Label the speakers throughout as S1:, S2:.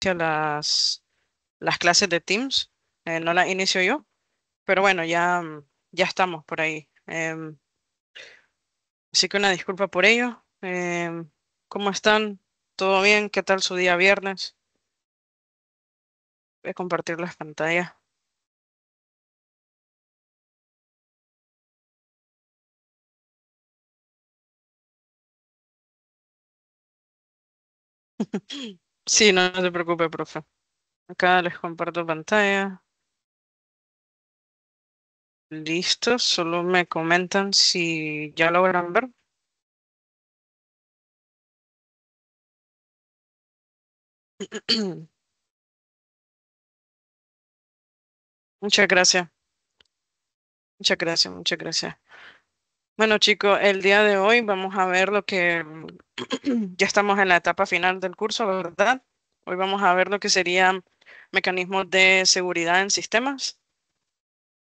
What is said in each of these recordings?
S1: inicia las clases de Teams. No las inicio yo, pero bueno, ya, ya estamos por ahí. Así que una disculpa por ello. ¿Cómo están? ¿Todo bien? ¿Qué tal su día viernes? Voy a compartir las pantallas. Sí, no, no se preocupe, profe. Acá les comparto pantalla. Listo, solo me comentan si ya logran ver. Muchas gracias, muchas gracias, muchas gracias. Bueno, chicos, el día de hoy vamos a ver lo que ya estamos en la etapa final del curso, ¿verdad? Hoy vamos a ver lo que serían mecanismos de seguridad en sistemas.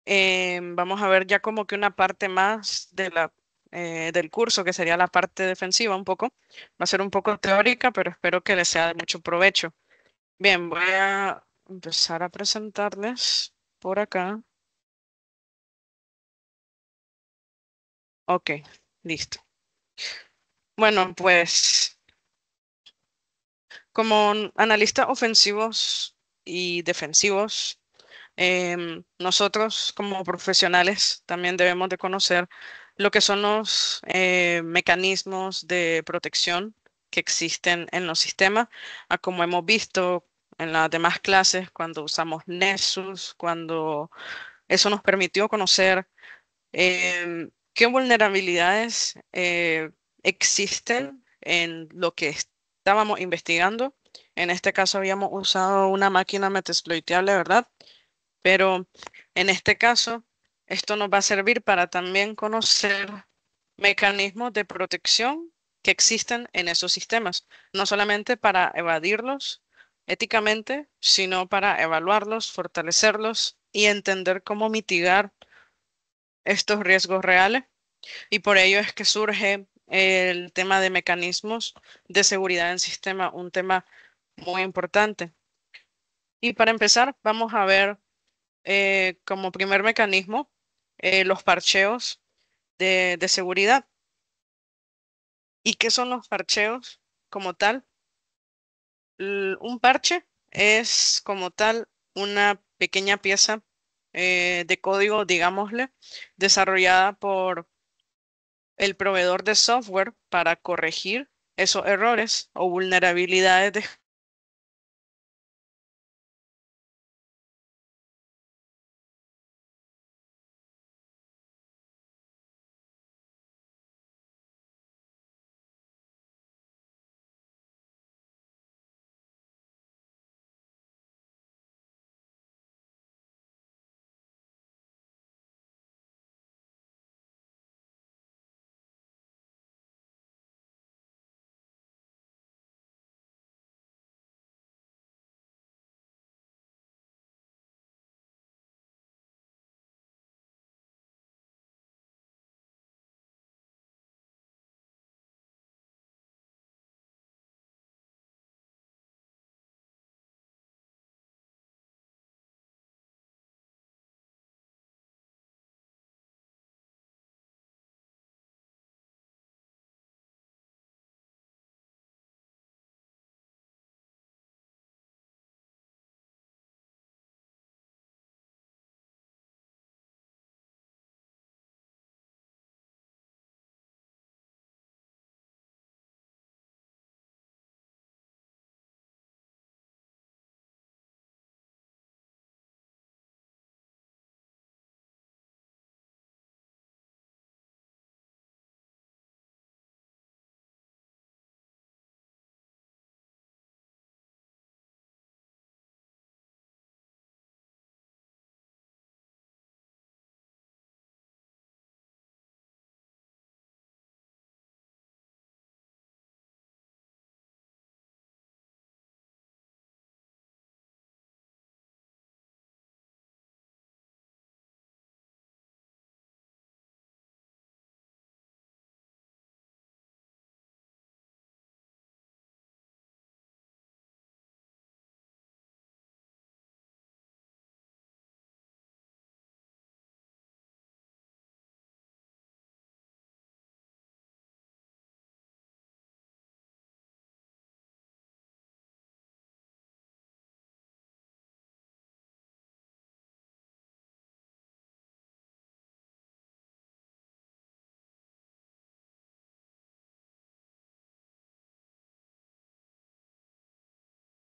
S1: Vamos a ver ya como que una parte más de del curso, que sería la parte defensiva un poco. Va a ser un poco teórica, pero espero que les sea de mucho provecho. Bien, voy a empezar a presentarles por acá. Ok, listo. Bueno, pues como analistas ofensivos y defensivos, nosotros como profesionales también debemos de conocer lo que son los mecanismos de protección que existen en los sistemas, a como hemos visto en las demás clases, cuando usamos Nessus, cuando eso nos permitió conocer qué vulnerabilidades existen en lo que estábamos investigando. En este caso habíamos usado una máquina metasploiteable, ¿verdad? Pero en este caso, esto nos va a servir para también conocer mecanismos de protección que existen en esos sistemas, no solamente para evadirlos éticamente, sino para evaluarlos, fortalecerlos y entender cómo mitigar estos riesgos reales. Y por ello es que surge el tema de mecanismos de seguridad en sistema, un tema muy importante. Y para empezar, vamos a ver como primer mecanismo los parcheos de seguridad. ¿Y qué son los parcheos como tal? Un parche es como tal una pequeña pieza de código, digámosle, desarrollada por el proveedor de software para corregir esos errores o vulnerabilidades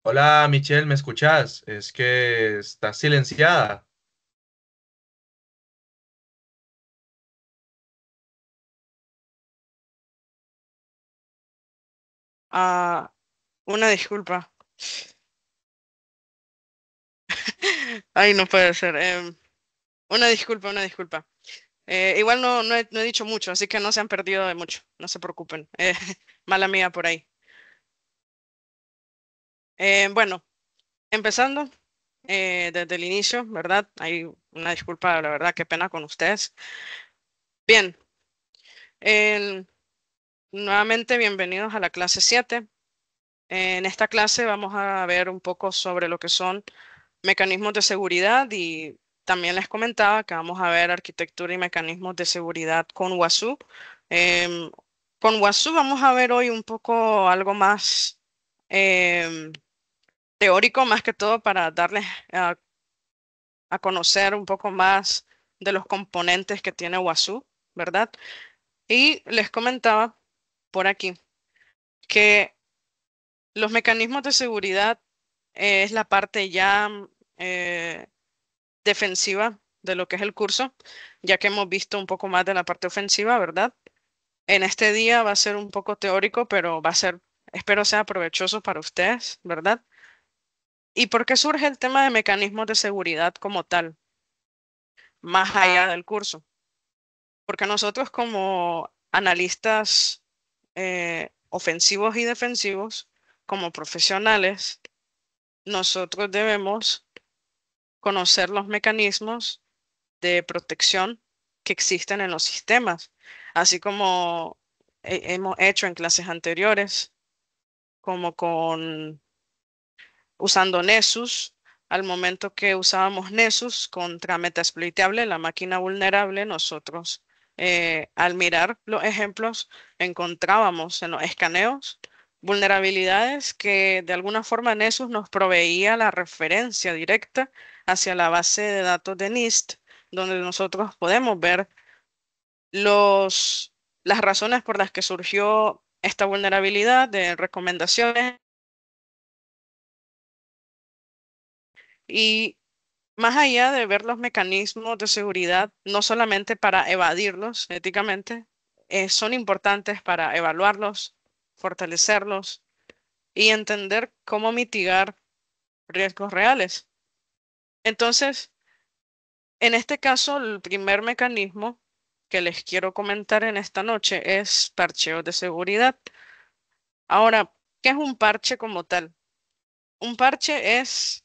S2: Hola Michelle, ¿me escuchás? Es que estás silenciada.
S1: Ah, una disculpa. Ay, no puede ser. Una disculpa, una disculpa. Igual no he dicho mucho, así que no se han perdido de mucho. No se preocupen. Mala mía por ahí. Bueno, empezando desde el inicio, ¿verdad? Hay una disculpa, la verdad, qué pena con ustedes. Bien, eh, nuevamente bienvenidos a la clase 7. En esta clase vamos a ver un poco sobre lo que son mecanismos de seguridad y también les comentaba que vamos a ver arquitectura y mecanismos de seguridad con WASU. Em, con WASU vamos a ver hoy un poco algo más em, teórico, más que todo para darles a conocer un poco más de los componentes que tiene WASU, ¿verdad? Y les comentaba por aquí que los mecanismos de seguridad es la parte ya eh, defensiva de lo que es el curso, ya que hemos visto un poco más de la parte ofensiva, ¿verdad? En este día va a ser un poco teórico, pero va a ser, espero sea provechoso para ustedes, ¿verdad? ¿Y por qué surge el tema de mecanismos de seguridad como tal, más allá del curso? Porque nosotros como analistas ofensivos y defensivos, como profesionales, nosotros debemos conocer los mecanismos de protección que existen en los sistemas, así como hemos hecho en clases anteriores, como con usando Nessus. Al momento que usábamos Nessus contra Metasploitable, la máquina vulnerable, nosotros al mirar los ejemplos encontrábamos en los escaneos vulnerabilidades que de alguna forma Nessus nos proveía la referencia directa hacia la base de datos de NIST, donde nosotros podemos ver los, las razones por las que surgió esta vulnerabilidad de recomendaciones y más allá de ver los mecanismos de seguridad, no solamente para evadirlos éticamente, son importantes para evaluarlos, fortalecerlos y entender cómo mitigar riesgos reales. Entonces, en este caso, el primer mecanismo que les quiero comentar en esta noche es parcheo de seguridad. Ahora, ¿qué es un parche como tal? Un parche es,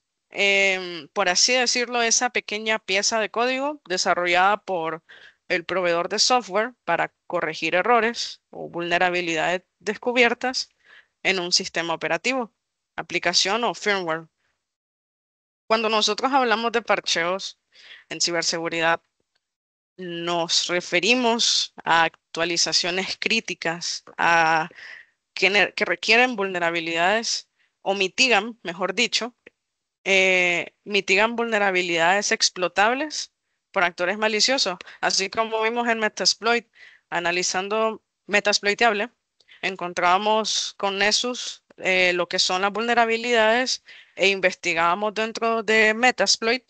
S1: por así decirlo, esa pequeña pieza de código desarrollada por el proveedor de software para corregir errores o vulnerabilidades descubiertas en un sistema operativo, aplicación o firmware. Cuando nosotros hablamos de parcheos en ciberseguridad, nos referimos a actualizaciones críticas, que requieren vulnerabilidades o mitigan, mejor dicho, mitigan vulnerabilidades explotables por actores maliciosos, así como vimos en Metasploit, analizando Metasploitable, encontrábamos con Nessus lo que son las vulnerabilidades e investigábamos dentro de Metasploit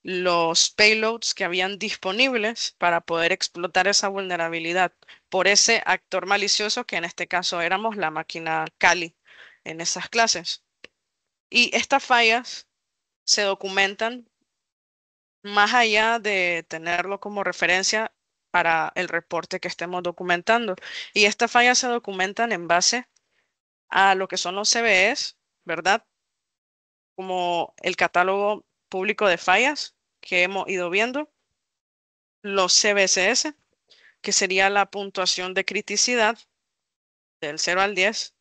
S1: los payloads que habían disponibles para poder explotar esa vulnerabilidad por ese actor malicioso que en este caso éramos la máquina Kali en esas clases. Y estas fallas se documentan más allá de tenerlo como referencia para el reporte que estemos documentando. Y estas fallas se documentan en base a lo que son los CVEs, ¿verdad? Como el catálogo público de fallas que hemos ido viendo, los CVCS, que sería la puntuación de criticidad del 0 al 10,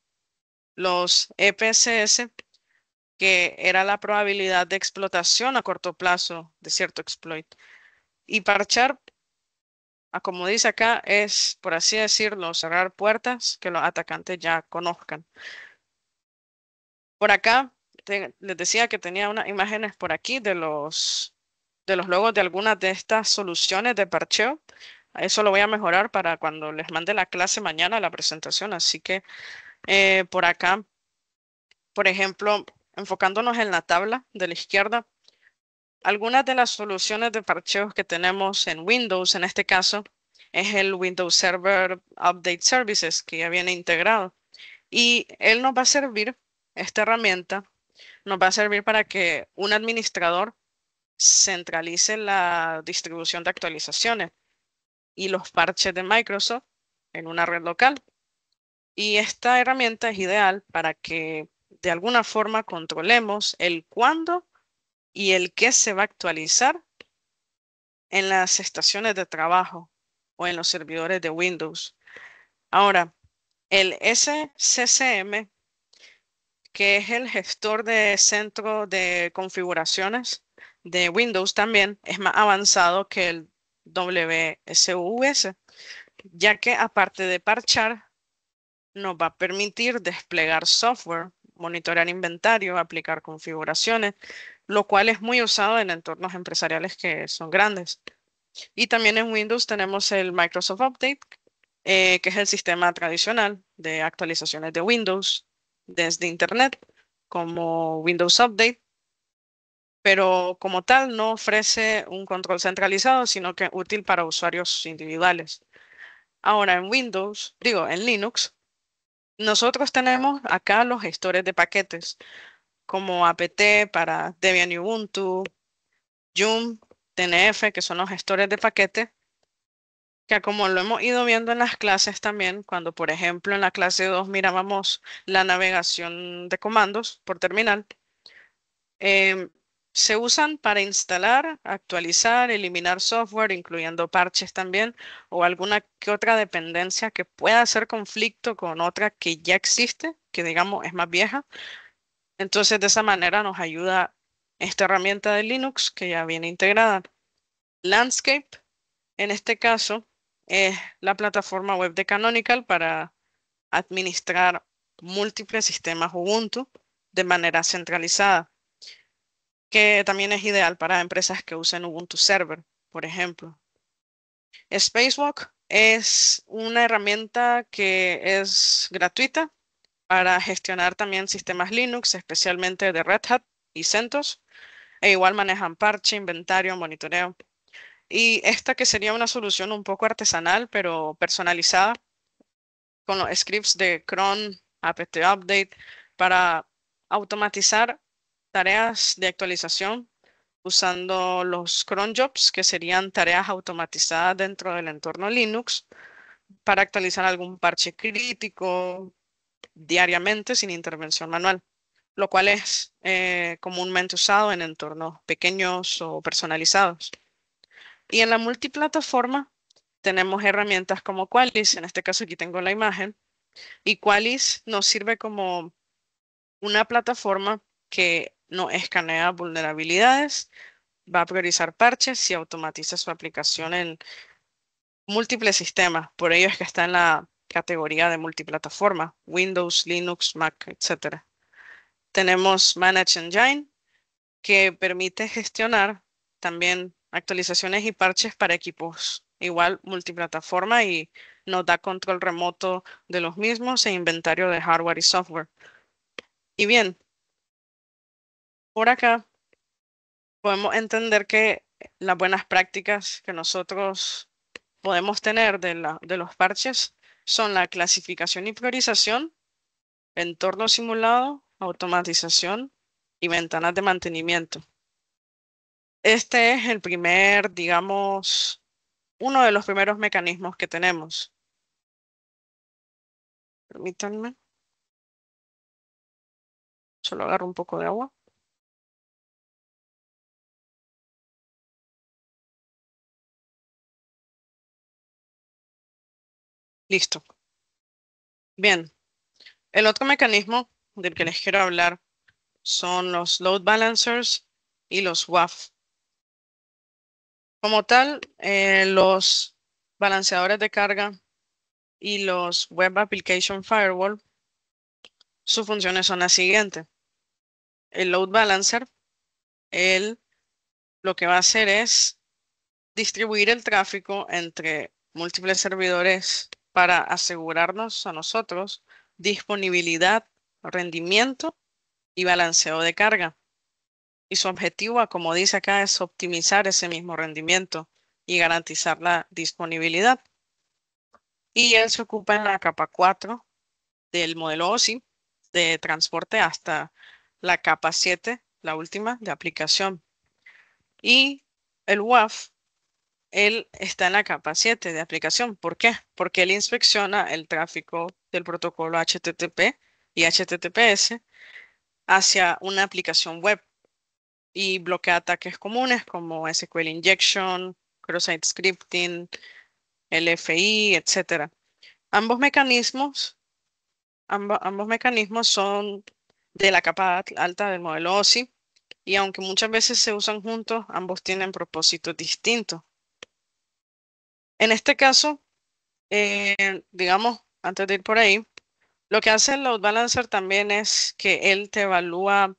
S1: los EPCS, que era la probabilidad de explotación a corto plazo de cierto exploit. Y parchar, como dice acá, es, por así decirlo, cerrar puertas que los atacantes ya conozcan. Por acá, les decía que tenía unas imágenes por aquí de los logos de algunas de estas soluciones de parcheo. Eso lo voy a mejorar para cuando les mande la clase mañana, la presentación. Así que por acá, por ejemplo, enfocándonos en la tabla de la izquierda, algunas de las soluciones de parcheos que tenemos en Windows, en este caso, es el Windows Server Update Services, que ya viene integrado. Y él nos va a servir, esta herramienta, nos va a servir para que un administrador centralice la distribución de actualizaciones y los parches de Microsoft en una red local. Y esta herramienta es ideal para que de alguna forma controlemos el cuándo y el qué se va a actualizar en las estaciones de trabajo o en los servidores de Windows. Ahora, el SCCM, que es el gestor de centro de configuraciones de Windows, también es más avanzado que el WSUS, ya que aparte de parchar, nos va a permitir desplegar software, monitorear inventario, aplicar configuraciones, lo cual es muy usado en entornos empresariales que son grandes. Y también en Windows tenemos el Microsoft Update, que es el sistema tradicional de actualizaciones de Windows desde Internet, como Windows Update, pero como tal no ofrece un control centralizado, sino que es útil para usuarios individuales. Ahora en Windows, digo, en Linux, nosotros tenemos acá los gestores de paquetes, como apt para Debian y Ubuntu, Yum, TNF, que son los gestores de paquetes, que como lo hemos ido viendo en las clases también, cuando por ejemplo en la clase 2 mirábamos la navegación de comandos por terminal, em, se usan para instalar, actualizar, eliminar software, incluyendo parches también, o alguna que otra dependencia que pueda hacer conflicto con otra que ya existe, que digamos es más vieja. Entonces de esa manera nos ayuda esta herramienta de Linux que ya viene integrada. Landscape, en este caso, es la plataforma web de Canonical para administrar múltiples sistemas Ubuntu de manera centralizada, que también es ideal para empresas que usen Ubuntu Server, por ejemplo. Spacewalk es una herramienta que es gratuita para gestionar también sistemas Linux, especialmente de Red Hat y CentOS, e igual manejan parche, inventario, monitoreo. Y esta que sería una solución un poco artesanal, pero personalizada, con los scripts de cron, apt update, para automatizar tareas de actualización usando los cron jobs, que serían tareas automatizadas dentro del entorno Linux, para actualizar algún parche crítico diariamente sin intervención manual, lo cual es comúnmente usado en entornos pequeños o personalizados. Y en la multiplataforma tenemos herramientas como Qualys, en este caso aquí tengo la imagen, y Qualys nos sirve como una plataforma que no escanea vulnerabilidades, va a priorizar parches y automatiza su aplicación en múltiples sistemas. Por ello es que está en la categoría de multiplataforma, Windows, Linux, Mac, etc. Tenemos Manage Engine, que permite gestionar también actualizaciones y parches para equipos igual multiplataforma y nos da control remoto de los mismos e inventario de hardware y software. Y bien, por acá podemos entender que las buenas prácticas que nosotros podemos tener de los parches son la clasificación y priorización, entorno simulado, automatización y ventanas de mantenimiento. Este es el primer, digamos, uno de los primeros mecanismos que tenemos. Permítanme, solo agarro un poco de agua. Listo. Bien, el otro mecanismo del que les quiero hablar son los load balancers y los WAF. Como tal, los balanceadores de carga y los Web Application Firewall, sus funciones son las siguientes. El load balancer, él lo que va a hacer es distribuir el tráfico entre múltiples servidores para asegurarnos a nosotros disponibilidad, rendimiento y balanceo de carga. Y su objetivo, como dice acá, es optimizar ese mismo rendimiento y garantizar la disponibilidad. Y él se ocupa en la capa 4 del modelo OSI de transporte hasta la capa 7, la última de aplicación. Y el WAF, él está en la capa 7 de aplicación. ¿Por qué? Porque él inspecciona el tráfico del protocolo HTTP y HTTPS hacia una aplicación web y bloquea ataques comunes como SQL injection, cross-site scripting, LFI, etcétera. Ambos mecanismos, ambos mecanismos son de la capa alta del modelo OSI y aunque muchas veces se usan juntos, ambos tienen propósitos distintos. En este caso, digamos, antes de ir por ahí, lo que hace el load balancer también es que él te evalúa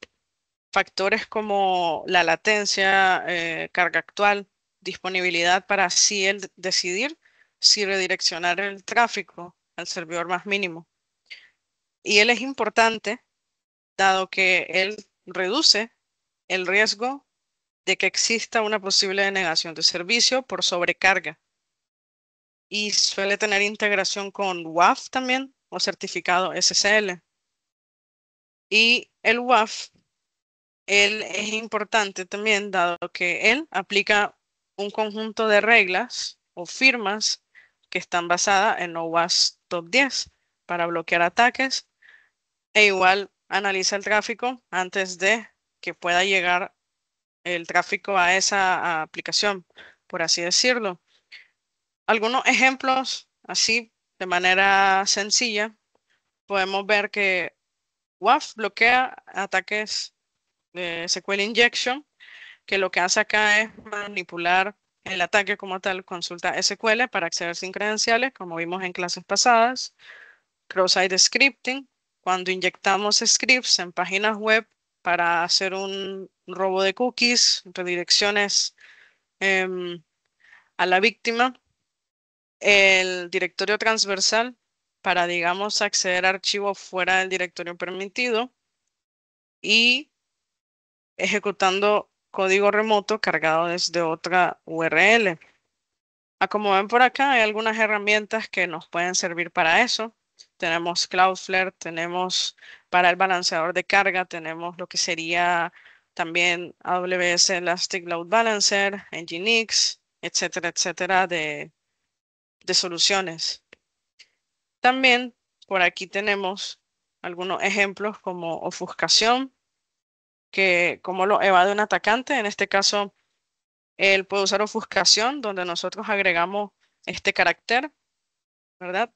S1: factores como la latencia, carga actual, disponibilidad para así él decidir si redireccionar el tráfico al servidor más mínimo. Y él es importante dado que él reduce el riesgo de que exista una posible denegación de servicio por sobrecarga y suele tener integración con WAF también o certificado SSL. Y el WAF, él es importante también dado que él aplica un conjunto de reglas o firmas que están basadas en OWASP Top 10 para bloquear ataques e igual analiza el tráfico antes de que pueda llegar el tráfico a esa aplicación, por así decirlo. Algunos ejemplos así de manera sencilla, podemos ver que WAF bloquea ataques de SQL injection, que lo que hace acá es manipular el ataque como tal, consulta SQL para acceder sin credenciales, como vimos en clases pasadas. Cross-site scripting, cuando inyectamos scripts en páginas web para hacer un robo de cookies, redirecciones a la víctima. El directorio transversal para, digamos, acceder a archivos fuera del directorio permitido y ejecutando código remoto cargado desde otra URL. Como ven por acá, hay algunas herramientas que nos pueden servir para eso. Tenemos Cloudflare, tenemos para el balanceador de carga, tenemos lo que sería también AWS Elastic Load Balancer, Nginx, etcétera, etcétera, de soluciones. También por aquí tenemos algunos ejemplos como ofuscación, que como lo evade un atacante. En este caso, él puede usar ofuscación, donde nosotros agregamos este carácter, ¿verdad?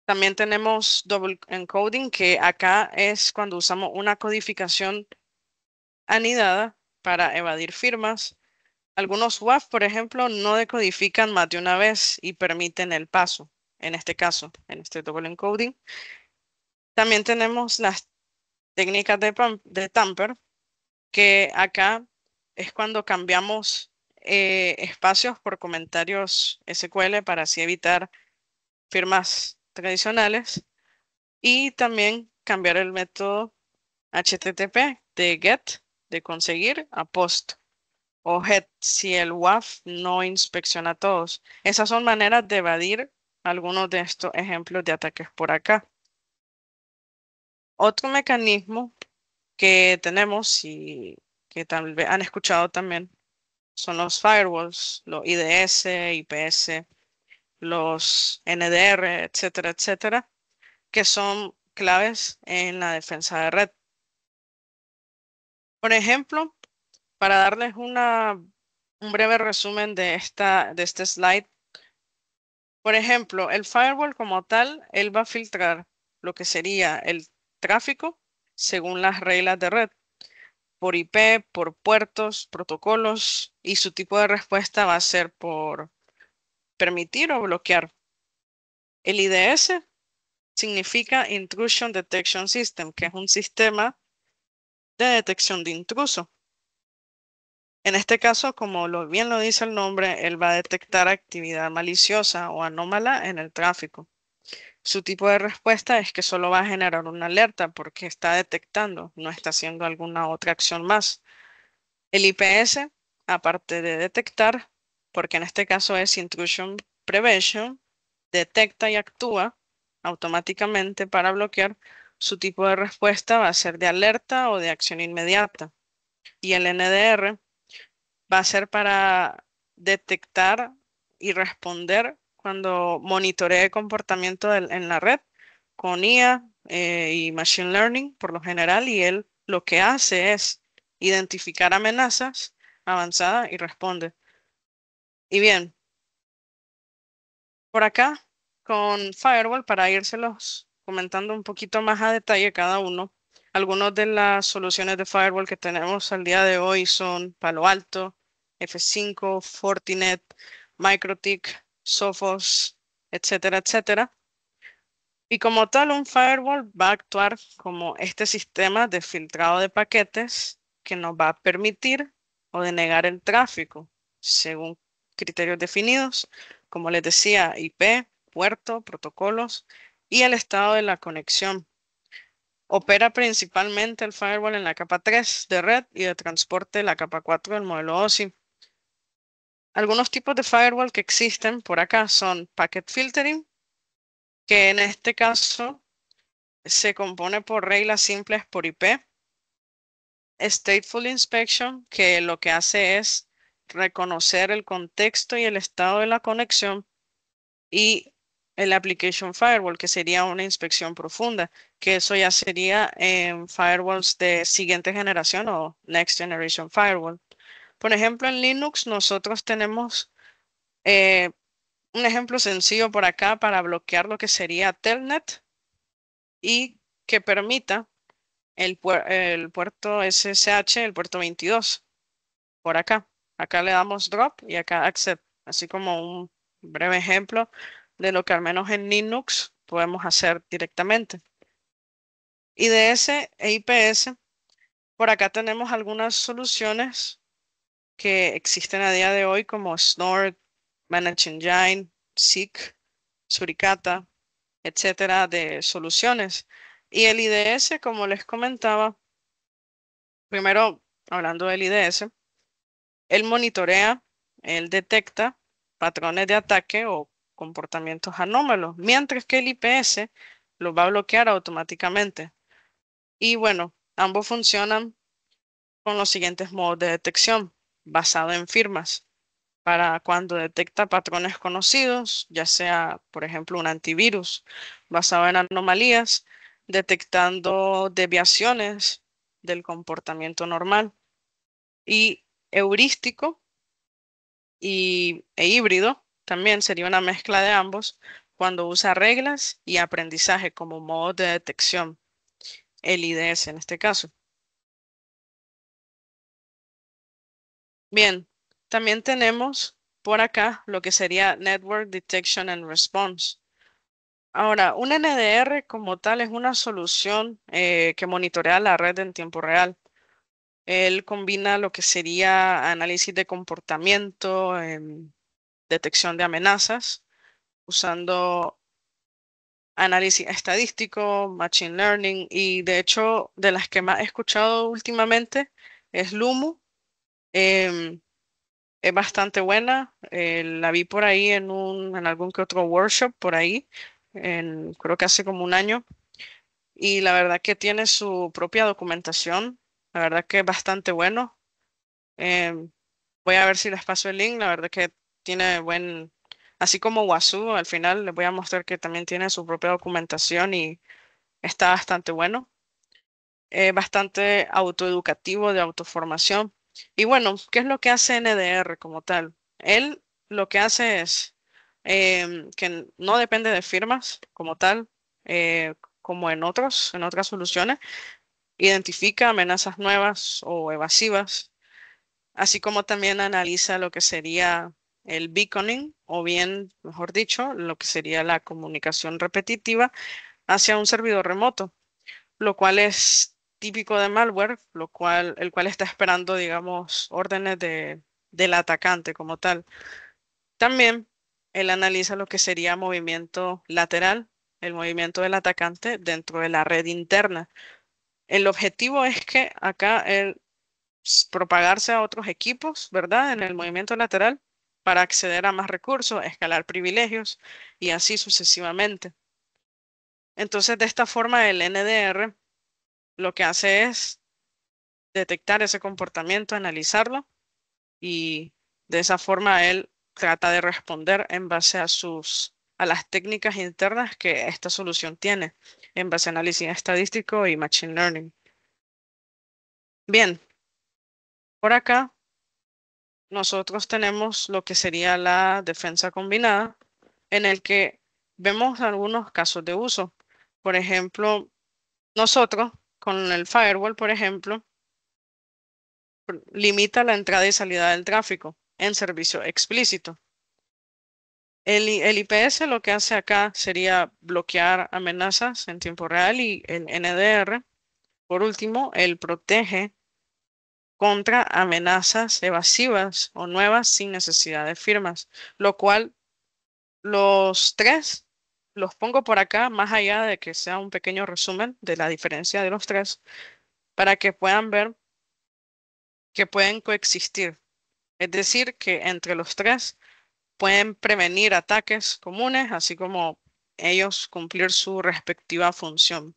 S1: También tenemos double encoding, que acá es cuando usamos una codificación anidada para evadir firmas. Algunos WAF, por ejemplo, no decodifican más de una vez y permiten el paso. En este caso, en este double encoding. También tenemos las técnicas de tamper, que acá es cuando cambiamos espacios por comentarios SQL para así evitar firmas tradicionales y también cambiar el método HTTP de get, de conseguir, a post o head si el WAF no inspecciona todos. Esas son maneras de evadir algunos de estos ejemplos de ataques por acá. Otro mecanismo que tenemos y que tal vez han escuchado también son los firewalls, los IDS, IPS, los NDR, etcétera, etcétera, que son claves en la defensa de red. Por ejemplo, para darles un breve resumen de este slide, por ejemplo, el firewall como tal, él va a filtrar lo que sería el tráfico según las reglas de red, por IP, por puertos, protocolos, y su tipo de respuesta va a ser por permitir o bloquear. El IDS significa Intrusion Detection System, que es un sistema de detección de intruso. En este caso, como bien lo dice el nombre, él va a detectar actividad maliciosa o anómala en el tráfico. Su tipo de respuesta es que solo va a generar una alerta porque está detectando, no está haciendo alguna otra acción más. El IPS, aparte de detectar, porque en este caso es Intrusion Prevention, detecta y actúa automáticamente para bloquear. Su tipo de respuesta va a ser de alerta o de acción inmediata. Y el NDR va a ser para detectar y responder cuando monitoree el comportamiento en la red con IA y Machine Learning por lo general, y él lo que hace es identificar amenazas avanzadas y responde. Y bien, por acá con Firewall, para írselos comentando un poquito más a detalle cada uno, algunas de las soluciones de Firewall que tenemos al día de hoy son Palo Alto, F5, Fortinet, MikroTik, Sophos, etcétera, etcétera. Y como tal, un firewall va a actuar como este sistema de filtrado de paquetes que nos va a permitir o denegar el tráfico según criterios definidos, como les decía, IP, puerto, protocolos y el estado de la conexión. Opera principalmente el firewall en la capa 3 de red y de transporte, la capa 4 del modelo OSI. Algunos tipos de firewall que existen por acá son packet filtering, que en este caso se compone por reglas simples por IP. Stateful Inspection, que lo que hace es reconocer el contexto y el estado de la conexión. Y el Application Firewall, que sería una inspección profunda, que eso ya sería en firewalls de siguiente generación o Next Generation Firewall. Por ejemplo, en Linux nosotros tenemos eh, un ejemplo sencillo por acá para bloquear lo que sería Telnet y que permita el puerto SSH, el puerto 22, por acá. Acá le damos drop y acá accept, así como un breve ejemplo de lo que al menos en Linux podemos hacer directamente. IDS e IPS, por acá tenemos algunas soluciones que existen a día de hoy como Snort, Managed Engine, Seek, Suricata, etcétera, de soluciones. Y el IDS, como les comentaba, primero hablando del IDS, él monitorea, él detecta patrones de ataque o comportamientos anómalos, mientras que el IPS los va a bloquear automáticamente. Y bueno, ambos funcionan con los siguientes modos de detección, basado en firmas, para cuando detecta patrones conocidos, ya sea, por ejemplo, un antivirus, basado en anomalías, detectando desviaciones del comportamiento normal, y heurístico e híbrido también sería una mezcla de ambos cuando usa reglas y aprendizaje como modo de detección, el IDS en este caso. Bien, también tenemos por acá lo que sería Network Detection and Response. Ahora, un NDR como tal es una solución que monitorea la red en tiempo real. Él combina lo que sería análisis de comportamiento, detección de amenazas, usando análisis estadístico, machine learning, y de hecho de las que más he escuchado últimamente es Lumu. Em, es bastante buena. La vi por ahí en algún que otro workshop por ahí, creo que hace como un año. Y la verdad que tiene su propia documentación. La verdad que es bastante bueno. Em, Voy a ver si les paso el link. La verdad que tiene así como Wazoo, al final les voy a mostrar que también tiene su propia documentación y está bastante bueno. Bastante autoeducativo, de autoformación. Y bueno, ¿qué es lo que hace NDR como tal? Él lo que hace es que no depende de firmas como tal, como en otras soluciones, identifica amenazas nuevas o evasivas, así como también analiza lo que sería el beaconing, o bien, mejor dicho, lo que sería la comunicación repetitiva hacia un servidor remoto, lo cual es típico de malware, el cual está esperando, digamos, órdenes del atacante como tal. También él analiza lo que sería movimiento lateral, el movimiento del atacante dentro de la red interna. El objetivo es que acá él propagarse a otros equipos, ¿verdad? En el movimiento lateral para acceder a más recursos, escalar privilegios y así sucesivamente. Entonces, de esta forma, el NDR lo que hace es detectar ese comportamiento, analizarlo y de esa forma él trata de responder en base a las técnicas internas que esta solución tiene, en base a análisis estadístico y machine learning. Bien, por acá nosotros tenemos lo que sería la defensa combinada, en el que vemos algunos casos de uso. Por ejemplo, nosotros con el firewall, por ejemplo, limita la entrada y salida del tráfico en servicio explícito. El IPS lo que hace acá sería bloquear amenazas en tiempo real y el NDR, por último, él protege contra amenazas evasivas o nuevas sin necesidad de firmas, lo cual los tres los pongo por acá, más allá de que sea un pequeño resumen de la diferencia de los tres, para que puedan ver que pueden coexistir. Es decir, que entre los tres pueden prevenir ataques comunes, así como ellos cumplir su respectiva función.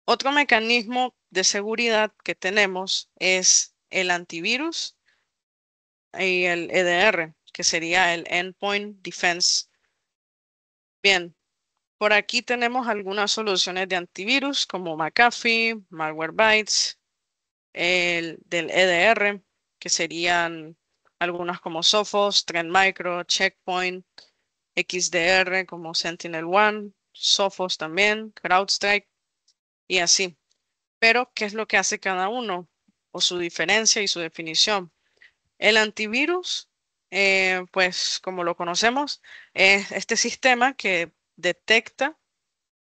S1: Otro mecanismo de seguridad que tenemos es el antivirus y el EDR, que sería el Endpoint Defense. Bien, por aquí tenemos algunas soluciones de antivirus como McAfee, Malwarebytes, el del EDR, que serían algunas como Sophos, Trend Micro, Checkpoint, XDR como Sentinel-1, Sophos también, CrowdStrike y así. Pero, ¿qué es lo que hace cada uno? O su diferencia y su definición. El antivirus, pues como lo conocemos, es este sistema que detecta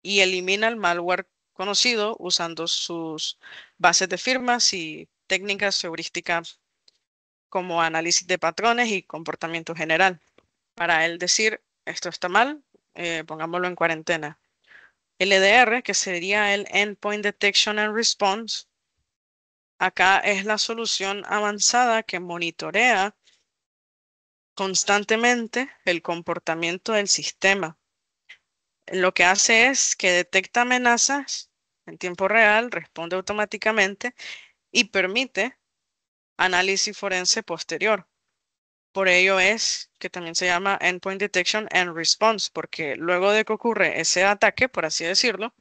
S1: y elimina el malware conocido usando sus bases de firmas y técnicas heurísticas como análisis de patrones y comportamiento general. Para él decir, esto está mal, pongámoslo en cuarentena. El EDR, que sería el Endpoint Detection and Response, acá es la solución avanzada que monitorea constantemente el comportamiento del sistema. Lo que hace es que detecta amenazas en tiempo real, responde automáticamente y permite análisis forense posterior. Por ello es que también se llama Endpoint Detection and Response, porque luego de que ocurre ese ataque, por así decirlo,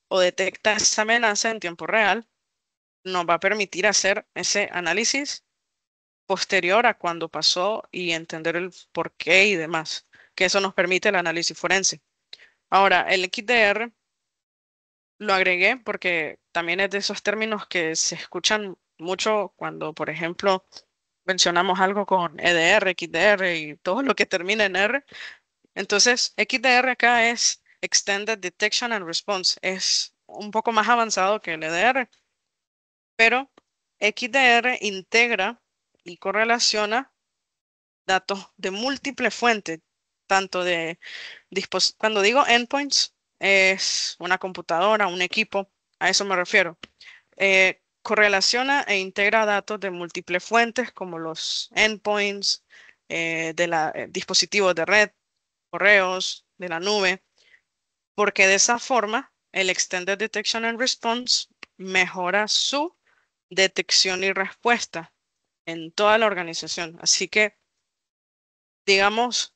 S1: o detecta esa amenaza en tiempo real, nos va a permitir hacer ese análisis posterior a cuando pasó y entender el por qué y demás, que eso nos permite el análisis forense. Ahora, el XDR lo agregué porque también es de esos términos que se escuchan mucho cuando, por ejemplo, mencionamos algo con EDR, XDR y todo lo que termina en R. Entonces, XDR acá es Extended Detection and Response. Es un poco más avanzado que el EDR, pero XDR integra y correlaciona datos de múltiples fuentes, tanto de cuando digo endpoints, es una computadora, un equipo, a eso me refiero. Correlaciona e integra datos de múltiples fuentes como los endpoints, de la, dispositivos de red, correos, de la nube, porque de esa forma el Extended Detection and Response mejora su detección y respuesta en toda la organización. Así que, digamos,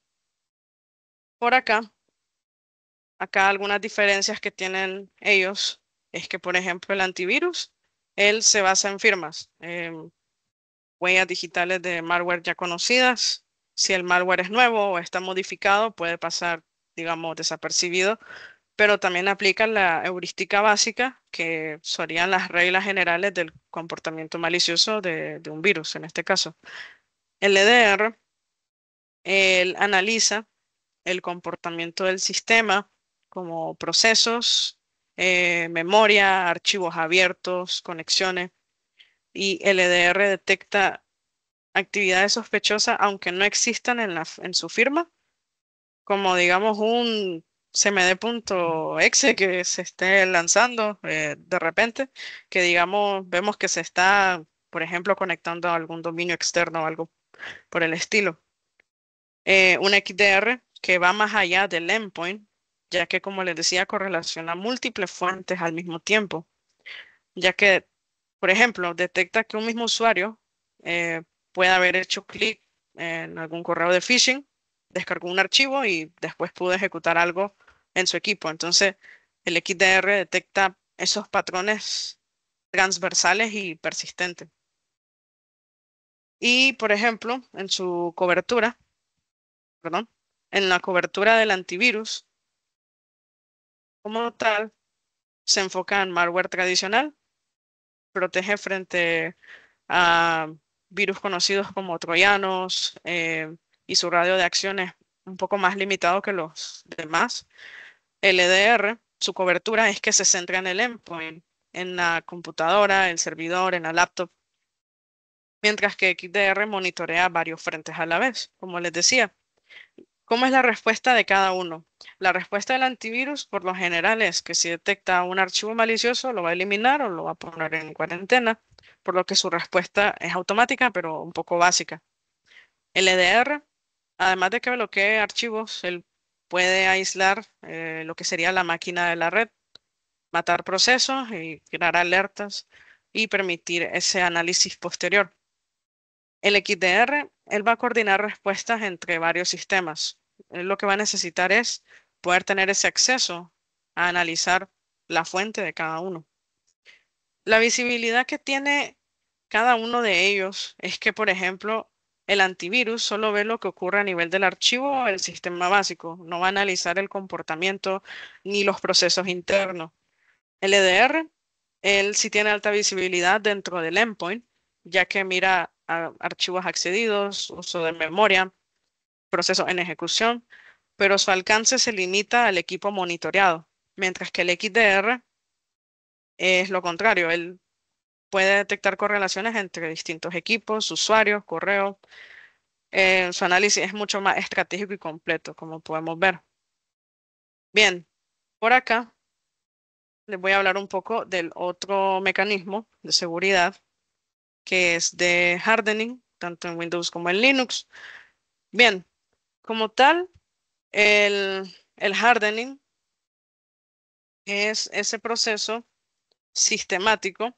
S1: por acá algunas diferencias que tienen ellos es que, por ejemplo, el antivirus, él se basa en firmas, huellas digitales de malware ya conocidas. Si el malware es nuevo o está modificado, puede pasar, digamos, desapercibido, pero también aplica la heurística básica, que serían las reglas generales del comportamiento malicioso de un virus, en este caso. El EDR, él analiza el comportamiento del sistema como procesos, memoria, archivos abiertos, conexiones, y LDR detecta actividades sospechosas aunque no existan en su firma, como digamos un CMD.exe que se esté lanzando de repente, que digamos vemos que se está, por ejemplo, conectando a algún dominio externo o algo por el estilo. Un XDR que va más allá del endpoint, ya que como les decía, correlaciona múltiples fuentes al mismo tiempo, ya que, por ejemplo, detecta que un mismo usuario puede haber hecho clic en algún correo de phishing, descargó un archivo y después pudo ejecutar algo en su equipo. Entonces, el XDR detecta esos patrones transversales y persistentes. Y, por ejemplo, en su cobertura, perdón, en la cobertura del antivirus, como tal, se enfoca en malware tradicional, protege frente a virus conocidos como troyanos y su radio de acción es un poco más limitado que los demás. LDR, su cobertura es que se centra en el endpoint, en la computadora, el servidor, en la laptop, mientras que XDR monitorea varios frentes a la vez, como les decía. ¿Cómo es la respuesta de cada uno? La respuesta del antivirus, por lo general, es que si detecta un archivo malicioso, lo va a eliminar o lo va a poner en cuarentena, por lo que su respuesta es automática, pero un poco básica. El EDR, además de que bloquee archivos, él puede aislar lo que sería la máquina de la red, matar procesos y crear alertas y permitir ese análisis posterior. El XDR, él va a coordinar respuestas entre varios sistemas. Él lo que va a necesitar es poder tener ese acceso a analizar la fuente de cada uno. La visibilidad que tiene cada uno de ellos es que, por ejemplo, el antivirus solo ve lo que ocurre a nivel del archivo o el sistema básico, no va a analizar el comportamiento ni los procesos internos. El EDR, él sí tiene alta visibilidad dentro del endpoint, ya que mira archivos accedidos, uso de memoria, procesos en ejecución, pero su alcance se limita al equipo monitoreado, mientras que el XDR es lo contrario, él puede detectar correlaciones entre distintos equipos, usuarios, correo. Su análisis es mucho más estratégico y completo, como podemos ver. Bien, por acá les voy a hablar un poco del otro mecanismo de seguridad que es de hardening, tanto en Windows como en Linux. Bien, como tal, el hardening es ese proceso sistemático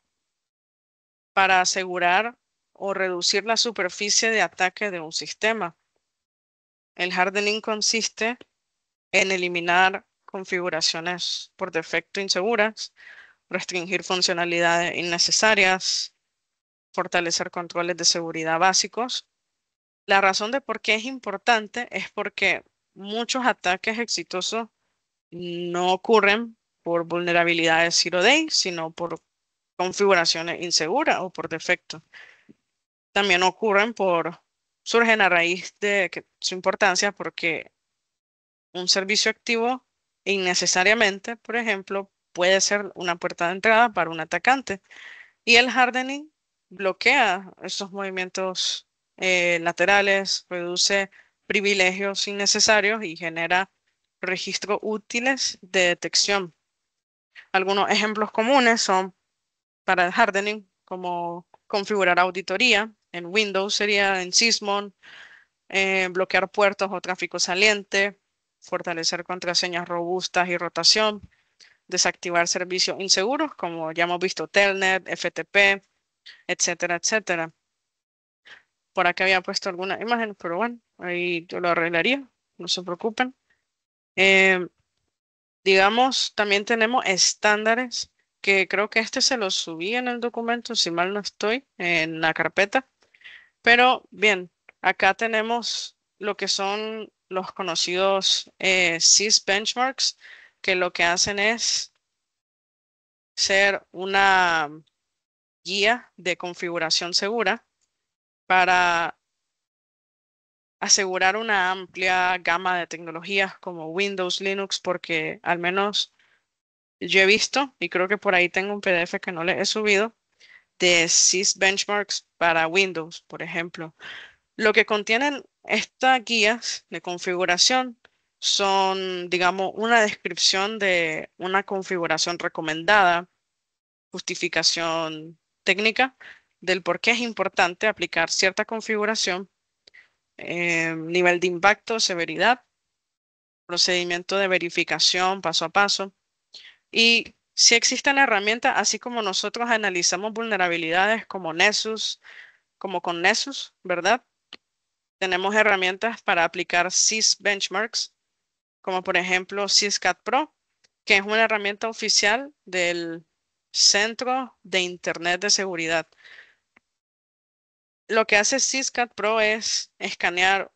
S1: para asegurar o reducir la superficie de ataque de un sistema. El hardening consiste en eliminar configuraciones por defecto inseguras, restringir funcionalidades innecesarias, fortalecer controles de seguridad básicos. La razón de por qué es importante es porque muchos ataques exitosos no ocurren por vulnerabilidades zero day, sino por configuraciones inseguras o por defecto. También surgen a raíz de su importancia porque un servicio activo innecesariamente, por ejemplo, puede ser una puerta de entrada para un atacante. Y el hardening bloquea esos movimientos laterales, reduce privilegios innecesarios y genera registros útiles de detección. Algunos ejemplos comunes son para el hardening, como configurar auditoría. En Windows sería en Sysmon, bloquear puertos o tráfico saliente, fortalecer contraseñas robustas y rotación, desactivar servicios inseguros, como ya hemos visto Telnet, FTP, etcétera, etcétera. Por acá había puesto alguna imagen, pero bueno, ahí yo lo arreglaría, no se preocupen. Eh, digamos, también tenemos estándares que creo que este se los subí en el documento, si mal no estoy, en la carpeta. Pero bien, acá tenemos lo que son los conocidos SIS benchmarks, que lo que hacen es ser una guía de configuración segura para asegurar una amplia gama de tecnologías como Windows, Linux, porque al menos yo he visto, y creo que por ahí tengo un PDF que no le he subido, de SIS Benchmarks para Windows, por ejemplo. Lo que contienen estas guías de configuración son, digamos, una descripción de una configuración recomendada, justificación técnica del por qué es importante aplicar cierta configuración, nivel de impacto, severidad, procedimiento de verificación paso a paso. Y si existen herramientas, así como nosotros analizamos vulnerabilidades como Nessus, como con Nessus, ¿verdad? Tenemos herramientas para aplicar SIS benchmarks, como por ejemplo SysCat Pro, que es una herramienta oficial del Centro de Internet de Seguridad. Lo que hace SysCat Pro es escanear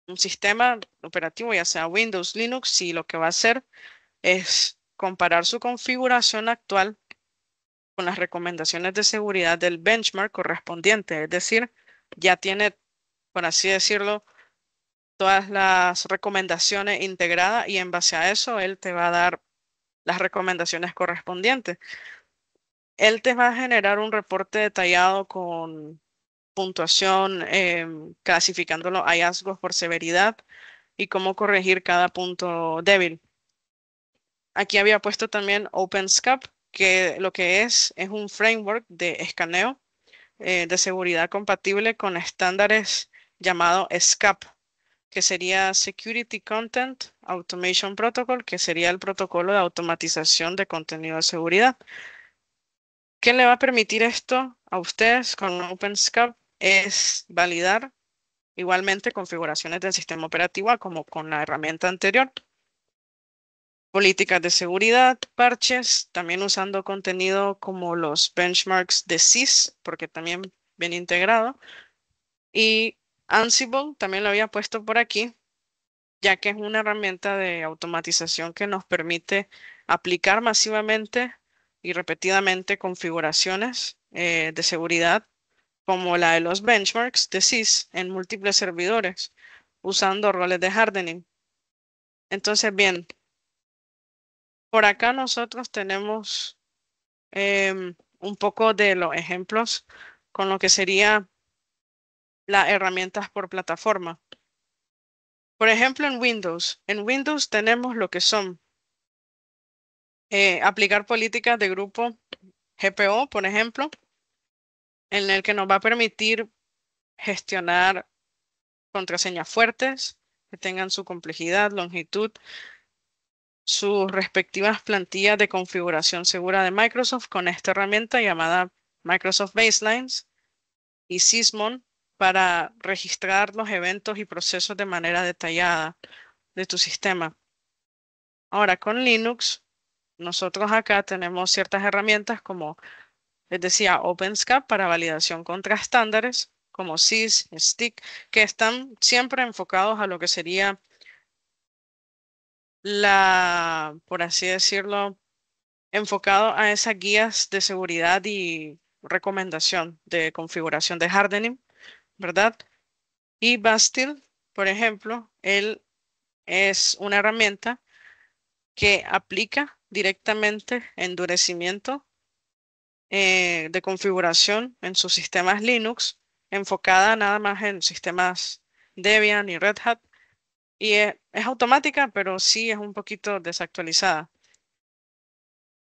S1: un sistema operativo, ya sea Windows, Linux, y lo que va a hacer es comparar su configuración actual con las recomendaciones de seguridad del benchmark correspondiente. Es decir, ya tiene, por así decirlo, todas las recomendaciones integradas y en base a eso él te va a dar las recomendaciones correspondientes. Él te va a generar un reporte detallado con puntuación, clasificando los hallazgos por severidad y cómo corregir cada punto débil. Aquí había puesto también OpenSCAP, que lo que es un framework de escaneo de seguridad compatible con estándares llamado SCAP, que sería Security Content Automation Protocol, que sería el protocolo de automatización de contenido de seguridad. ¿Qué le va a permitir esto a ustedes con OpenSCAP? Es validar igualmente configuraciones del sistema operativo como con la herramienta anterior. Políticas de seguridad, parches, también usando contenido como los benchmarks de SIS, porque también viene integrado. Y Ansible también lo había puesto por aquí, ya que es una herramienta de automatización que nos permite aplicar masivamente y repetidamente configuraciones de seguridad como la de los benchmarks de SIS en múltiples servidores usando roles de hardening. Entonces, bien, por acá nosotros tenemos un poco de los ejemplos con lo que sería las herramientas por plataforma. Por ejemplo, en Windows tenemos lo que son aplicar políticas de grupo GPO, por ejemplo, en el que nos va a permitir gestionar contraseñas fuertes que tengan su complejidad, longitud, sus respectivas plantillas de configuración segura de Microsoft con esta herramienta llamada Microsoft Baselines y Sysmon para registrar los eventos y procesos de manera detallada de tu sistema. Ahora, con Linux, nosotros acá tenemos ciertas herramientas como les decía, OpenSCAP para validación contra estándares como SIS, STIC, que están siempre enfocados a lo que sería por así decirlo, enfocado a esas guías de seguridad y recomendación de configuración de hardening, ¿verdad? Y Bastille, por ejemplo, él es una herramienta que aplica directamente endurecimiento de configuración en sus sistemas Linux, enfocada nada más en sistemas Debian y Red Hat. Y es automática, pero sí es un poquito desactualizada.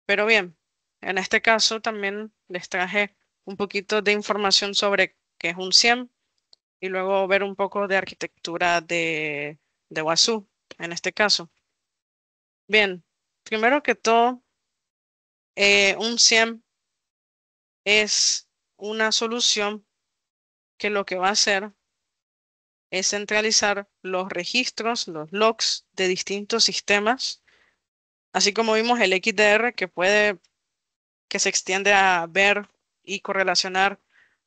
S1: Pero bien, en este caso también les traje un poquito de información sobre qué es un SIEM y luego ver un poco de arquitectura de WASU en este caso. Bien, primero que todo, un SIEM es una solución que lo que va a hacer es centralizar los registros, los logs de distintos sistemas, así como vimos el XDR que se extiende a ver y correlacionar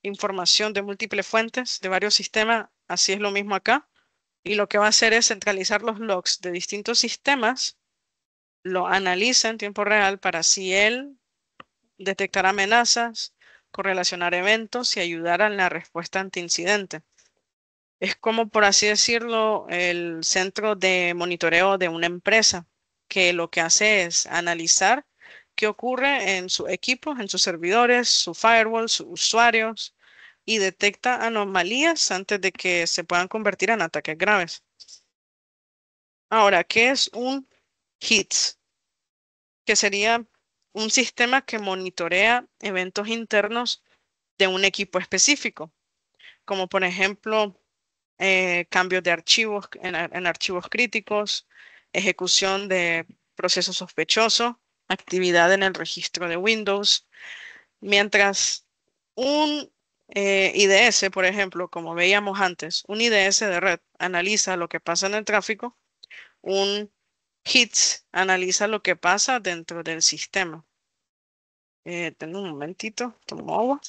S1: información de múltiples fuentes de varios sistemas, así es lo mismo acá. Y lo que va a hacer es centralizar los logs de distintos sistemas, lo analiza en tiempo real para así él detectar amenazas, correlacionar eventos y ayudar en la respuesta ante incidente. Es como, por así decirlo, el centro de monitoreo de una empresa. que lo que hace es analizar qué ocurre en sus equipos, en sus servidores, su firewall, sus usuarios y detecta anomalías antes de que se puedan convertir en ataques graves. Ahora, ¿qué es un HITS? Que sería un sistema que monitorea eventos internos de un equipo específico, como por ejemplo cambios de archivos en archivos críticos, ejecución de procesos sospechosos, actividad en el registro de Windows, mientras un IDS, por ejemplo, como veíamos antes, un IDS de red analiza lo que pasa en el tráfico, un HITS analiza lo que pasa dentro del sistema. Tengo un momentito, tomo agua.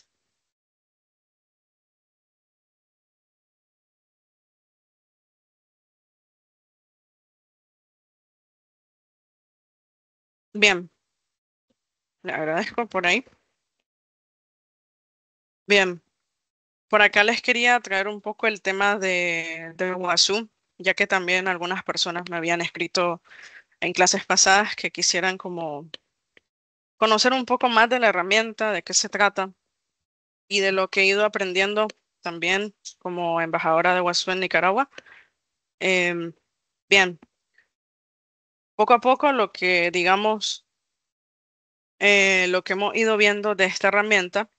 S1: Bien, le agradezco por ahí. Bien, por acá les quería traer un poco el tema de WASU, ya que también algunas personas me habían escrito en clases pasadas que quisieran como conocer un poco más de la herramienta, de qué se trata y de lo que he ido aprendiendo también como embajadora de WASU en Nicaragua. Em, Bien, poco a poco lo que digamos, lo que hemos ido viendo de esta herramienta,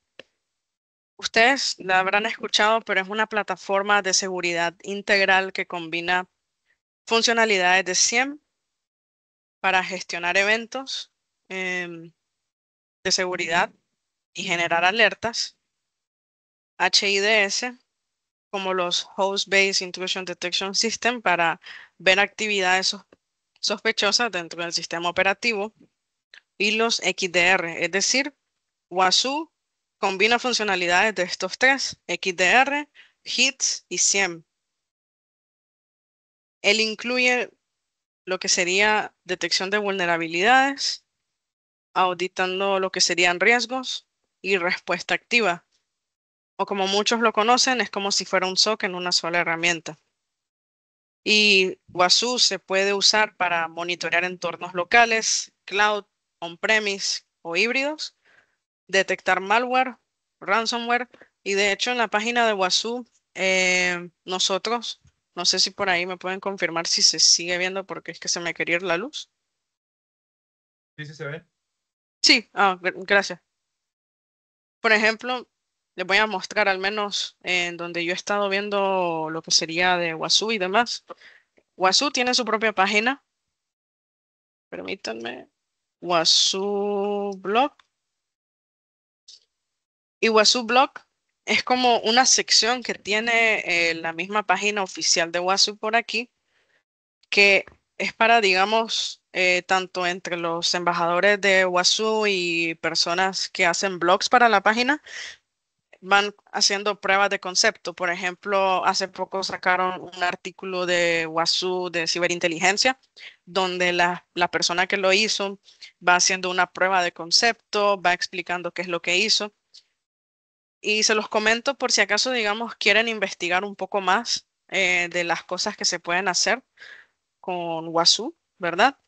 S1: ustedes la habrán escuchado, pero es una plataforma de seguridad integral que combina funcionalidades de SIEM para gestionar eventos de seguridad y generar alertas, HIDS, como los Host-Based Intrusion Detection System para ver actividades sospechosas dentro del sistema operativo, y los XDR, es decir, WASU combina funcionalidades de estos tres, XDR, HITS y SIEM. Él incluye lo que sería detección de vulnerabilidades, auditando lo que serían riesgos y respuesta activa. O como muchos lo conocen, es como si fuera un SOC en una sola herramienta. Y WASU se puede usar para monitorear entornos locales, cloud, on-premise o híbridos, detectar malware, ransomware. Y de hecho en la página de WASU, nosotros, no sé si por ahí me pueden confirmar si se sigue viendo porque es que se me quería ir la luz.
S2: Sí, sí se ve.
S1: Sí, gracias. Por ejemplo, les voy a mostrar al menos en donde yo he estado viendo lo que sería de Wasu y demás. Wasu tiene su propia página, permítanme. Wasu Blog. Y Wasu Blog es como una sección que tiene la misma página oficial de Wasu por aquí, que es para, digamos, tanto entre los embajadores de Wasu y personas que hacen blogs para la página van haciendo pruebas de concepto. Por ejemplo, hace poco sacaron un artículo de WASU de ciberinteligencia, donde la persona que lo hizo va haciendo una prueba de concepto, va explicando qué es lo que hizo. Y se los comento por si acaso, digamos, quieren investigar un poco más de las cosas que se pueden hacer con WASU, ¿verdad?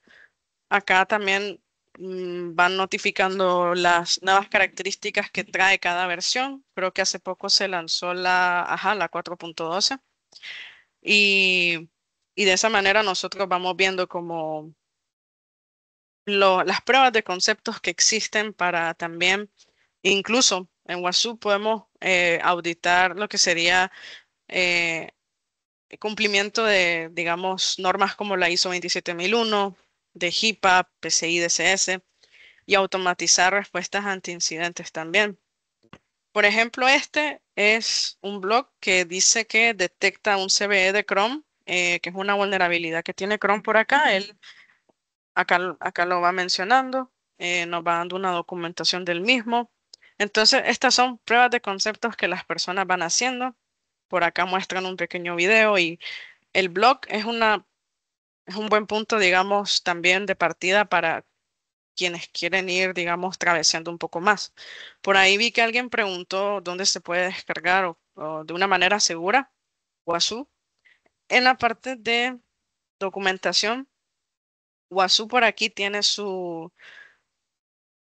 S1: Acá también van notificando las nuevas características que trae cada versión. Creo que hace poco se lanzó la 4.12 y, y de esa manera nosotros vamos viendo como las pruebas de conceptos que existen para también, incluso en WASU podemos auditar lo que sería eh, cumplimiento de, digamos, normas como la ISO 27001, de HIPAA, PCI DSS y automatizar respuestas ante incidentes también. Por ejemplo, este es un blog que dice que detecta un CVE de Chrome, que es una vulnerabilidad que tiene Chrome por acá. Él acá lo va mencionando, nos va dando una documentación del mismo. Entonces, estas son pruebas de conceptos que las personas van haciendo. Por acá muestran un pequeño video y el blog es un buen punto, digamos, también de partida para quienes quieren ir, digamos, traveseando un poco más. Por ahí vi que alguien preguntó dónde se puede descargar o de una manera segura Wasu. En la parte de documentación Wasu por aquí tiene su,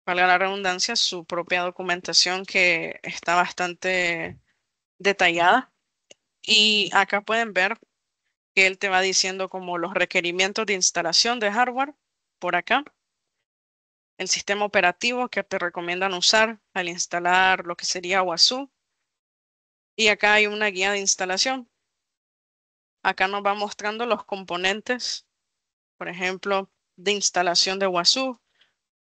S1: valga la redundancia, su propia documentación que está bastante detallada. Y acá pueden ver que él te va diciendo como los requerimientos de instalación de hardware por acá, el sistema operativo que te recomiendan usar al instalar lo que sería Wasu. Y acá hay una guía de instalación. Acá nos va mostrando los componentes, por ejemplo, de instalación de Wasu,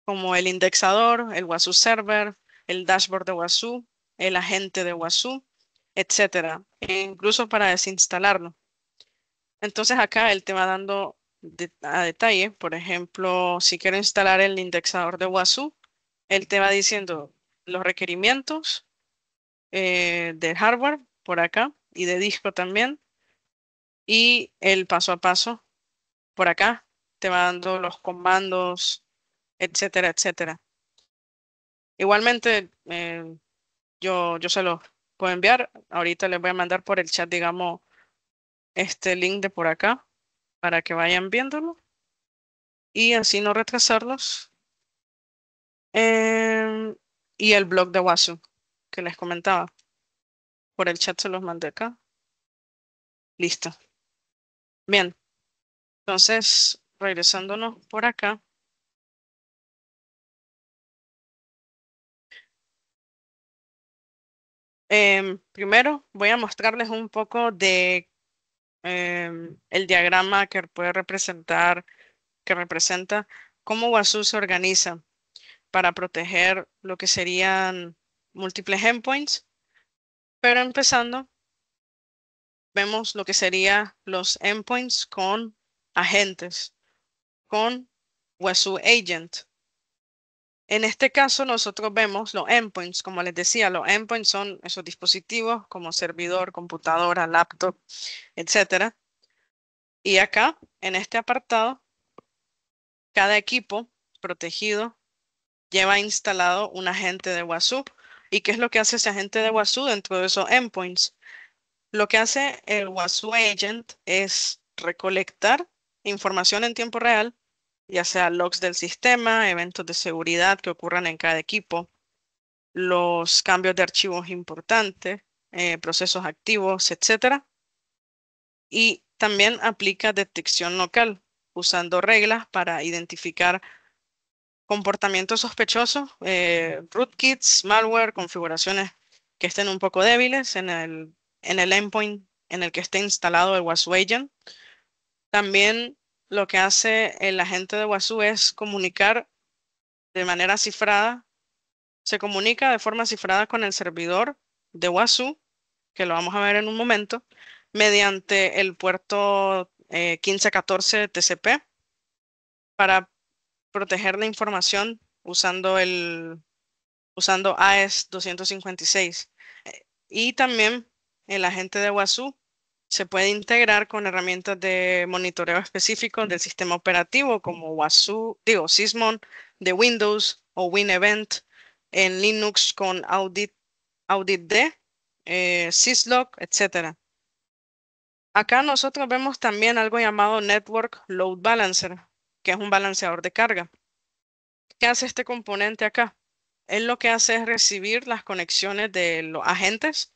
S1: como el indexador, el Wasu Server, el dashboard de Wasu, el agente de Wasu, etcétera, e incluso para desinstalarlo. Entonces acá él te va dando a detalle, por ejemplo, si quiero instalar el indexador de Wasu, él te va diciendo los requerimientos del hardware por acá y de disco también, y el paso a paso por acá te va dando los comandos, etcétera, etcétera. Igualmente, yo se los puedo enviar. Ahorita les voy a mandar por el chat, digamos, este link de por acá para que vayan viéndolo y así no retrasarlos. Em, y el blog de Wasu que les comentaba. Por el chat se los mandé acá. Listo. Bien. Entonces, regresándonos por acá. Primero voy a mostrarles un poco de el diagrama que puede representar, que representa cómo Wasu se organiza para proteger lo que serían múltiples endpoints. Pero empezando, vemos lo que serían los endpoints con agentes, con Wasu Agent. En este caso, nosotros vemos los endpoints. Como les decía, los endpoints son esos dispositivos como servidor, computadora, laptop, etcétera. Y acá, en este apartado, cada equipo protegido lleva instalado un agente de Wasu. ¿Y qué es lo que hace ese agente de Wasu dentro de esos endpoints? Lo que hace el Wasu Agent es recolectar información en tiempo real, ya sea logs del sistema, eventos de seguridad que ocurran en cada equipo, los cambios de archivos importantes, procesos activos, etcétera. Y también aplica detección local, usando reglas para identificar comportamientos sospechosos, rootkits, malware, configuraciones que estén un poco débiles en el endpoint en el que esté instalado el Wasu Agent. También lo que hace el agente de Wasu es comunicar de manera cifrada, se comunica de forma cifrada con el servidor de Wasu, que lo vamos a ver en un momento, mediante el puerto 1514 TCP para proteger la información usando AES 256. Y también el agente de Wasu se puede integrar con herramientas de monitoreo específicos del sistema operativo como Wasu, digo, Sysmon de Windows o WinEvent en Linux con Audit-D, Syslog, etcétera. Acá nosotros vemos también algo llamado Network Load Balancer, que es un balanceador de carga. ¿Qué hace este componente acá? Él lo que hace es recibir las conexiones de los agentes,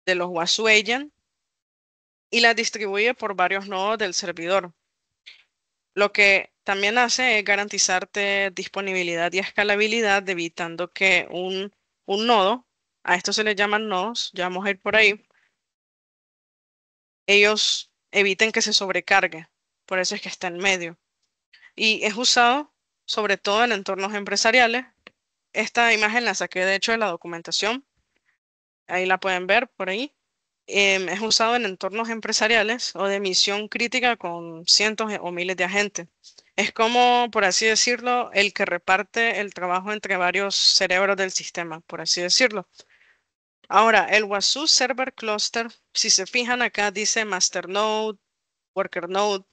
S1: de los Wasu Agent, y las distribuye por varios nodos del servidor. Lo que también hace es garantizarte disponibilidad y escalabilidad, evitando que un nodo, a esto se le llaman nodos, ya vamos a ir por ahí, ellos eviten que se sobrecargue. Por eso es que está en medio. Y es usado sobre todo en entornos empresariales. Esta imagen la saqué de hecho de la documentación. Ahí la pueden ver por ahí. Es usado en entornos empresariales o de misión crítica con cientos o miles de agentes. Es como, por así decirlo, el que reparte el trabajo entre varios cerebros del sistema, por así decirlo. Ahora, el Wasu Server Cluster, si se fijan acá, dice Master Node, Worker Node.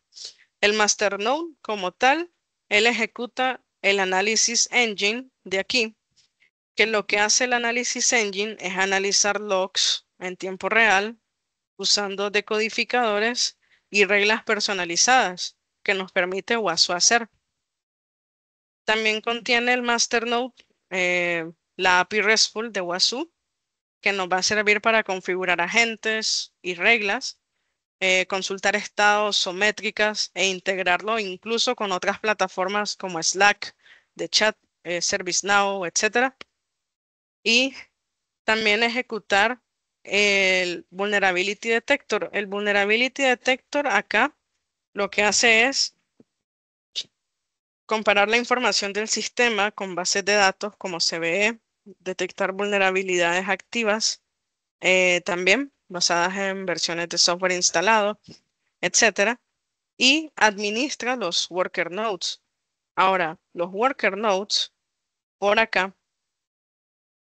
S1: El Master Node, como tal, él ejecuta el análisis engine de aquí, que lo que hace el análisis engine es analizar logs en tiempo real usando decodificadores y reglas personalizadas. que nos permite WASU hacer. También contiene el masternode, la API RESTful de WASU, que nos va a servir para configurar agentes y reglas, consultar estados o métricas e integrarlo incluso con otras plataformas como Slack, de chat, ServiceNow, etcétera. Y también ejecutar el Vulnerability Detector. El Vulnerability Detector acá lo que hace es comparar la información del sistema con bases de datos como CVE, detectar vulnerabilidades activas, también basadas en versiones de software instalado, etcétera, y administra los worker nodes. Ahora, los worker nodes, por acá,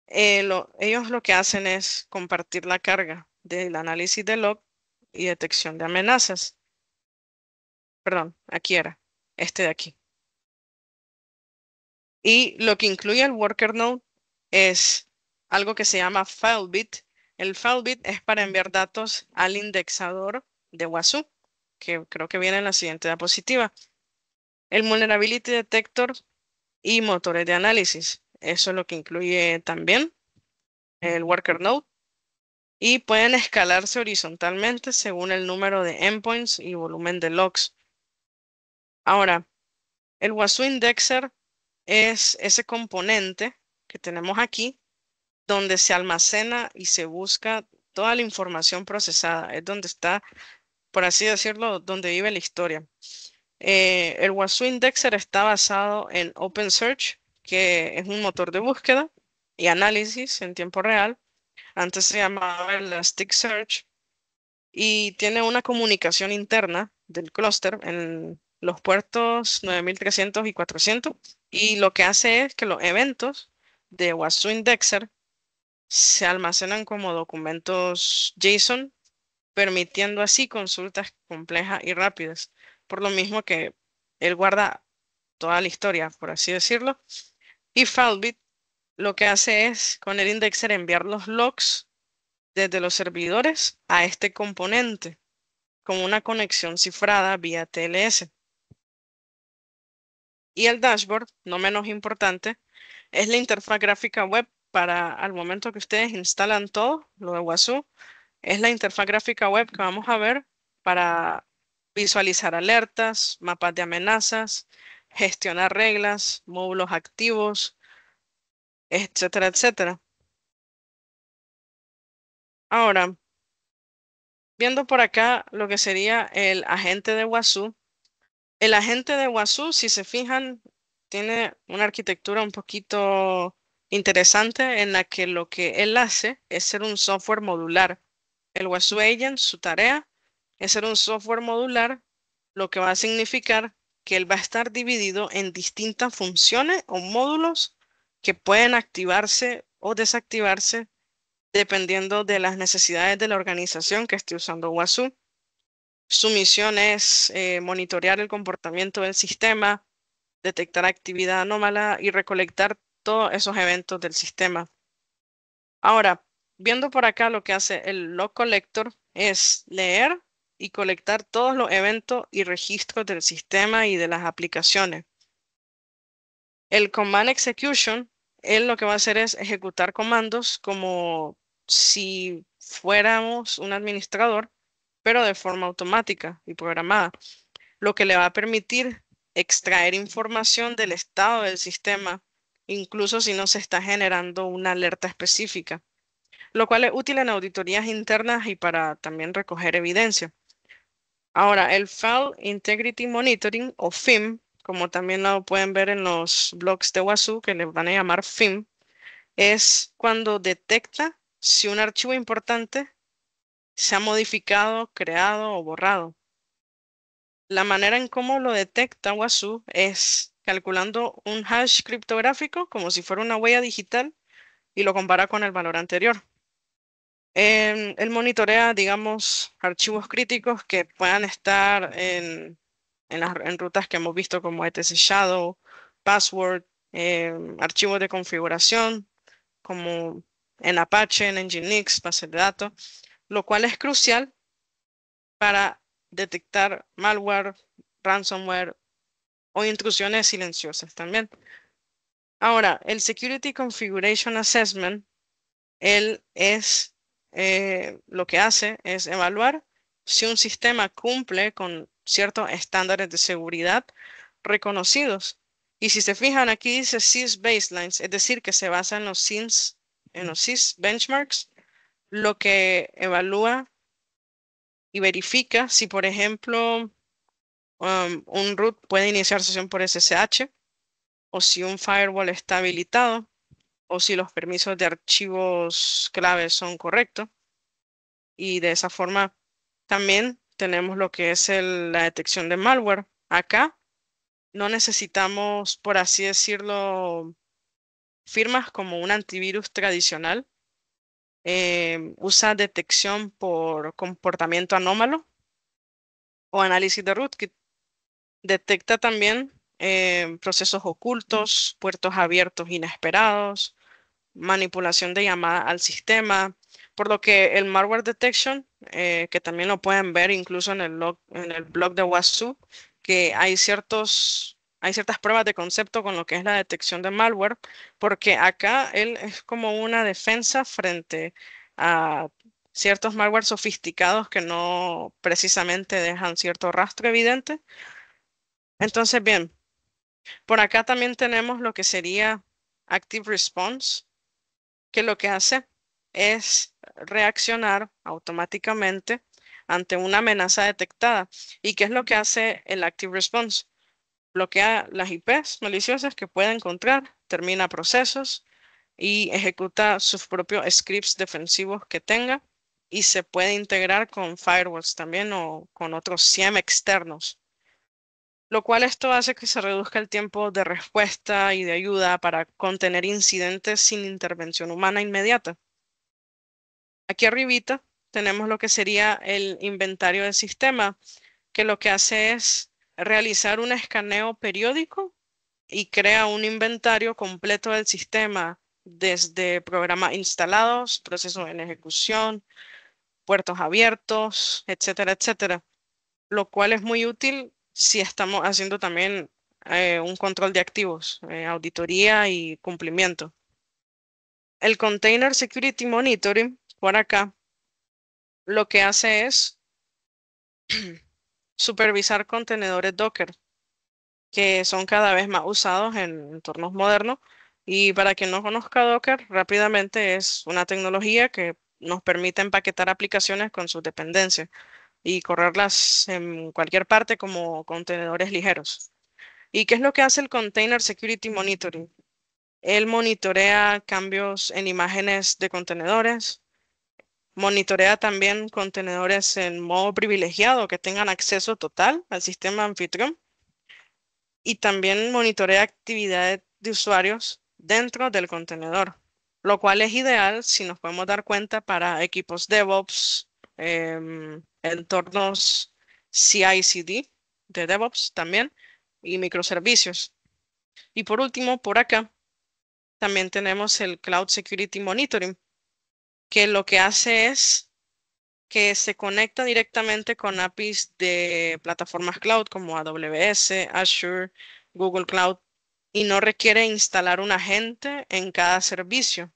S1: ellos lo que hacen es compartir la carga del análisis de log y detección de amenazas. Perdón, aquí era, este de aquí. Y lo que incluye el worker node es algo que se llama FileBit. El FileBit es para enviar datos al indexador de WASU, que creo que viene en la siguiente diapositiva. El Vulnerability Detector y motores de análisis. Eso es lo que incluye también el worker node. Y pueden escalarse horizontalmente según el número de endpoints y volumen de logs. Ahora, el WASU Indexer es ese componente que tenemos aquí donde se almacena y se busca toda la información procesada. Es donde está, por así decirlo, donde vive la historia. El WASU Indexer está basado en OpenSearch, que es un motor de búsqueda y análisis en tiempo real. Antes se llamaba Elasticsearch y tiene una comunicación interna del clúster en los puertos 9300 y 400. Y lo que hace es que los eventos de WASU Indexer se almacenan como documentos JSON, permitiendo así consultas complejas y rápidas. Por lo mismo que él guarda toda la historia, por así decirlo. Y Falbit lo que hace es con el indexer enviar los logs desde los servidores a este componente con una conexión cifrada vía TLS. Y el dashboard, no menos importante, es la interfaz gráfica web para al momento que ustedes instalan todo lo de WASU. Es la interfaz gráfica web que vamos a ver para visualizar alertas, mapas de amenazas, gestionar reglas, módulos activos, etcétera, etcétera. Ahora, viendo por acá lo que sería el agente de WASU. El agente de WASU, si se fijan, tiene una arquitectura un poquito interesante en la que lo que él hace es ser un software modular. El WASU Agent, su tarea es ser un software modular, lo que va a significar que él va a estar dividido en distintas funciones o módulos que pueden activarse o desactivarse dependiendo de las necesidades de la organización que esté usando WASU. Su misión es monitorear el comportamiento del sistema, detectar actividad anómala y recolectar todos esos eventos del sistema. Ahora, viendo por acá lo que hace el log collector es leer y colectar todos los eventos y registros del sistema y de las aplicaciones. El command execution, él lo que va a hacer es ejecutar comandos como si fuéramos un administrador, pero de forma automática y programada, lo que le va a permitir extraer información del estado del sistema, incluso si no se está generando una alerta específica, lo cual es útil en auditorías internas y para también recoger evidencia. Ahora, el File Integrity Monitoring o FIM, como también lo pueden ver en los blogs de WASU, que le van a llamar FIM, es cuando detecta si un archivo importante se ha modificado, creado o borrado. La manera en cómo lo detecta WASU es calculando un hash criptográfico como si fuera una huella digital y lo compara con el valor anterior. Él monitorea, digamos, archivos críticos que puedan estar en rutas que hemos visto como etc shadow, password, archivos de configuración como en Apache, en Nginx, base de datos, lo cual es crucial para detectar malware, ransomware o intrusiones silenciosas también. Ahora, el Security Configuration Assessment, él es, lo que hace es evaluar si un sistema cumple con ciertos estándares de seguridad reconocidos. Y si se fijan, aquí dice SIS Baselines, es decir, que se basa en los SIS benchmarks, lo que evalúa y verifica si, por ejemplo, un root puede iniciar sesión por SSH o si un firewall está habilitado o si los permisos de archivos claves son correctos. Y de esa forma también tenemos lo que es la detección de malware. Acá no necesitamos, por así decirlo, firmas como un antivirus tradicional. Usa detección por comportamiento anómalo o análisis de rootkit. Detecta también procesos ocultos, puertos abiertos inesperados, manipulación de llamada al sistema, por lo que el malware detection, que también lo pueden ver incluso en el blog de Wasu, que hay ciertas pruebas de concepto con lo que es la detección de malware, porque acá él es como una defensa frente a ciertos malware sofisticados que no precisamente dejan cierto rastro evidente. Entonces, bien, por acá también tenemos lo que sería Active Response, que lo que hace es reaccionar automáticamente ante una amenaza detectada. ¿Y qué es lo que hace el Active Response? Bloquea las IPs maliciosas que pueda encontrar, termina procesos y ejecuta sus propios scripts defensivos que tenga y se puede integrar con firewalls también o con otros SIEM externos, lo cual esto hace que se reduzca el tiempo de respuesta y de ayuda para contener incidentes sin intervención humana inmediata. Aquí arribita tenemos lo que sería el inventario del sistema, que lo que hace es realizar un escaneo periódico y crea un inventario completo del sistema, desde programas instalados, procesos en ejecución, puertos abiertos, etcétera, etcétera, lo cual es muy útil si estamos haciendo también un control de activos, auditoría y cumplimiento. El Container Security Monitoring, por acá, lo que hace es supervisar contenedores Docker, que son cada vez más usados en entornos modernos. Y para quien no conozca Docker, rápidamente es una tecnología que nos permite empaquetar aplicaciones con sus dependencias y correrlas en cualquier parte como contenedores ligeros. ¿Y qué es lo que hace el Container Security Monitoring? Él monitorea cambios en imágenes de contenedores, monitorea también contenedores en modo privilegiado que tengan acceso total al sistema anfitrión y también monitorea actividades de usuarios dentro del contenedor, lo cual es ideal si nos podemos dar cuenta para equipos DevOps, entornos CI/CD de DevOps también y microservicios. Y por último, por acá también tenemos el Cloud Security Monitoring, que lo que hace es que se conecta directamente con APIs de plataformas cloud como AWS, Azure, Google Cloud y no requiere instalar un agente en cada servicio.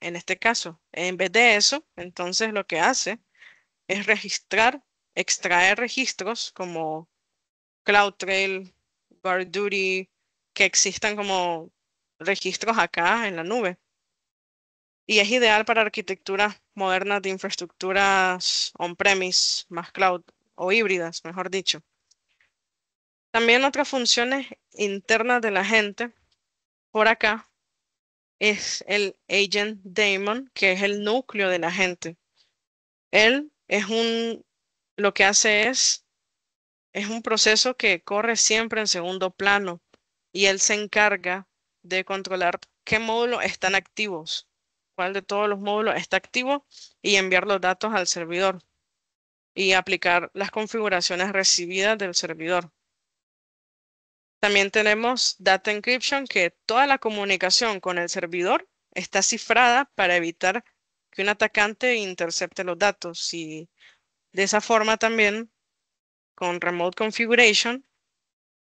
S1: En este caso, en vez de eso, entonces lo que hace es registrar, extraer registros como CloudTrail, GuardDuty, que existan como registros acá en la nube. Y es ideal para arquitecturas modernas de infraestructuras on-premise, más cloud o híbridas, mejor dicho. También otras funciones internas de la gente por acá es el Agent Daemon, que es el núcleo de la gente. Él es lo que hace es un proceso que corre siempre en segundo plano y él se encarga de controlar qué módulos están activos, cuál de todos los módulos está activo y enviar los datos al servidor y aplicar las configuraciones recibidas del servidor. También tenemos Data Encryption, que toda la comunicación con el servidor está cifrada para evitar que un atacante intercepte los datos y de esa forma también con Remote Configuration,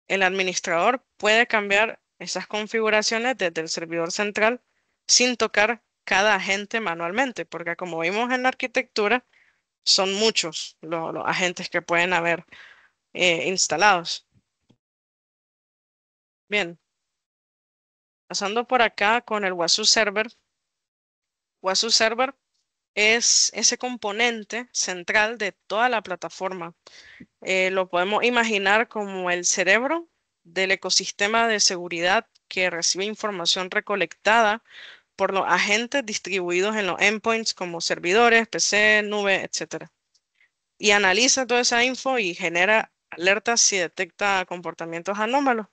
S1: el administrador puede cambiar esas configuraciones desde el servidor central sin tocar cada agente manualmente, porque como vimos en la arquitectura, son muchos los agentes que pueden haber instalados. Bien, pasando por acá con el Wasu Server. Wasu Server es ese componente central de toda la plataforma. Lo podemos imaginar como el cerebro del ecosistema de seguridad que recibe información recolectada por los agentes distribuidos en los endpoints como servidores, PC, nube, etcétera. Y analiza toda esa info y genera alertas si detecta comportamientos anómalos.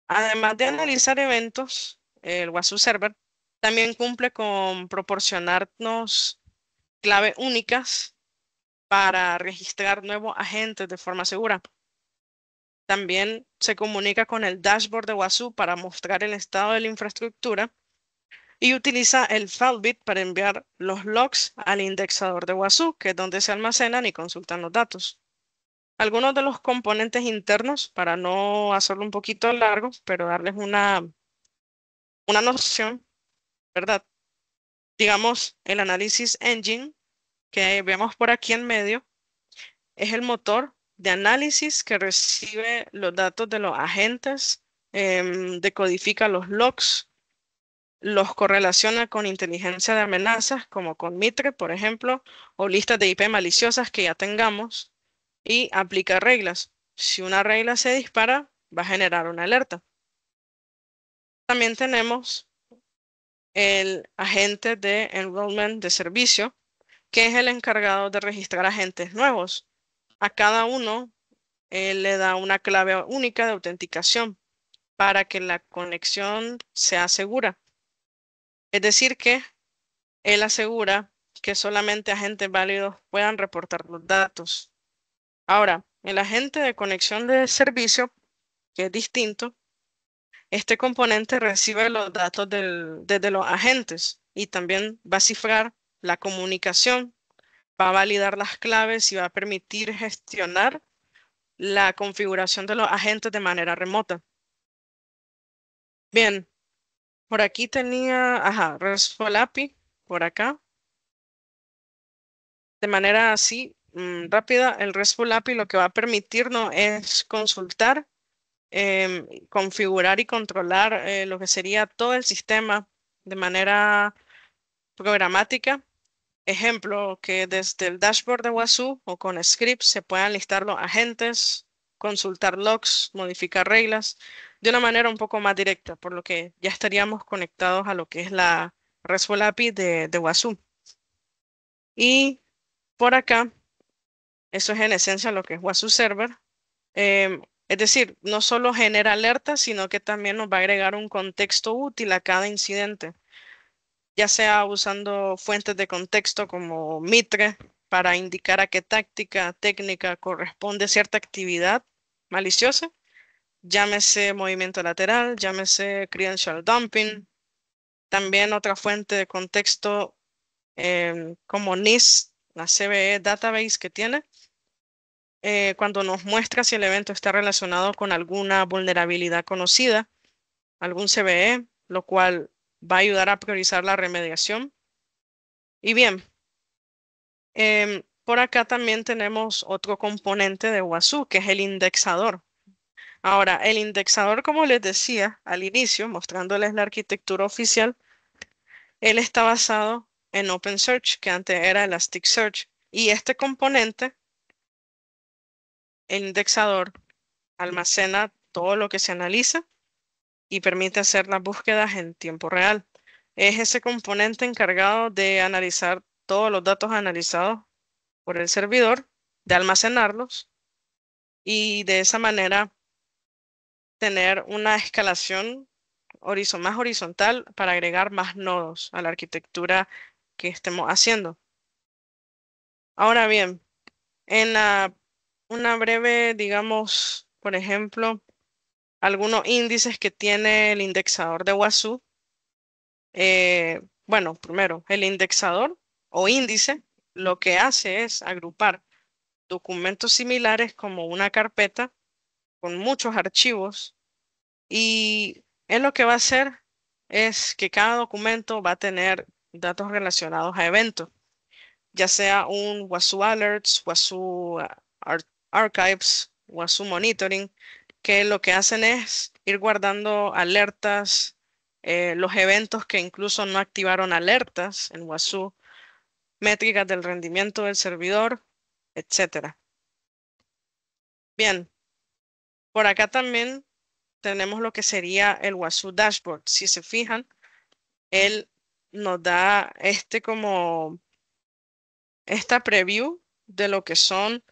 S1: Además de analizar eventos, el Wasu Server también cumple con proporcionarnos claves únicas para registrar nuevos agentes de forma segura. También se comunica con el dashboard de Wasu para mostrar el estado de la infraestructura y utiliza el FileBit para enviar los logs al indexador de Wasu, que es donde se almacenan y consultan los datos. Algunos de los componentes internos, para no hacerlo un poquito largo, pero darles una noción, ¿verdad? Digamos, el análisis engine que vemos por aquí en medio es el motor de análisis que recibe los datos de los agentes, decodifica los logs, los correlaciona con inteligencia de amenazas, como con Mitre, por ejemplo, o listas de IP maliciosas que ya tengamos, y aplica reglas. Si una regla se dispara, va a generar una alerta. También tenemos el agente de enrollment de servicio, que es el encargado de registrar agentes nuevos. A cada uno le da una clave única de autenticación para que la conexión sea segura. Es decir, que él asegura que solamente agentes válidos puedan reportar los datos. Ahora, el agente de conexión de servicio, que es distinto, este componente recibe los datos desde los agentes y también va a cifrar la comunicación, va a validar las claves y va a permitir gestionar la configuración de los agentes de manera remota. Bien, por aquí tenía, ajá, RESTful API, por acá. De manera así rápida, el RESTful API lo que va a permitirnos es consultar, configurar y controlar lo que sería todo el sistema de manera programática. Ejemplo, que desde el dashboard de Wasu o con scripts se puedan listar los agentes, consultar logs, modificar reglas de una manera un poco más directa, por lo que ya estaríamos conectados a lo que es la RESTful API de Wasu. Y por acá, eso es en esencia lo que es Wasu Server. Es decir, no solo genera alertas, sino que también nos va a agregar un contexto útil a cada incidente, ya sea usando fuentes de contexto como Mitre para indicar a qué táctica, técnica corresponde cierta actividad maliciosa, llámese movimiento lateral, llámese credential dumping. También otra fuente de contexto como NIST, la CVE database que tiene cuando nos muestra si el evento está relacionado con alguna vulnerabilidad conocida, algún CVE, lo cual va a ayudar a priorizar la remediación. Y bien, por acá también tenemos otro componente de Wasu, que es el indexador. Ahora, el indexador, como les decía al inicio, mostrándoles la arquitectura oficial, él está basado en OpenSearch, que antes era Elasticsearch. Y este componente, el indexador, almacena todo lo que se analiza y permite hacer las búsquedas en tiempo real. Es ese componente encargado de analizar todos los datos analizados por el servidor, de almacenarlos y de esa manera tener una escalación más horizontal para agregar más nodos a la arquitectura que estemos haciendo. Ahora bien, en una breve, digamos, por ejemplo, algunos índices que tiene el indexador de Wasu. Bueno, primero, el indexador o índice lo que hace es agrupar documentos similares como una carpeta con muchos archivos y él lo que va a hacer es que cada documento va a tener datos relacionados a eventos, ya sea un Wazoo Alerts, Wazoo Archives, Wazoo Monitoring, que lo que hacen es ir guardando alertas, los eventos que incluso no activaron alertas en Wazoo, métricas del rendimiento del servidor, etcétera. Bien, por acá también tenemos lo que sería el Wazoo Dashboard. Si se fijan, él nos da como esta preview de lo que son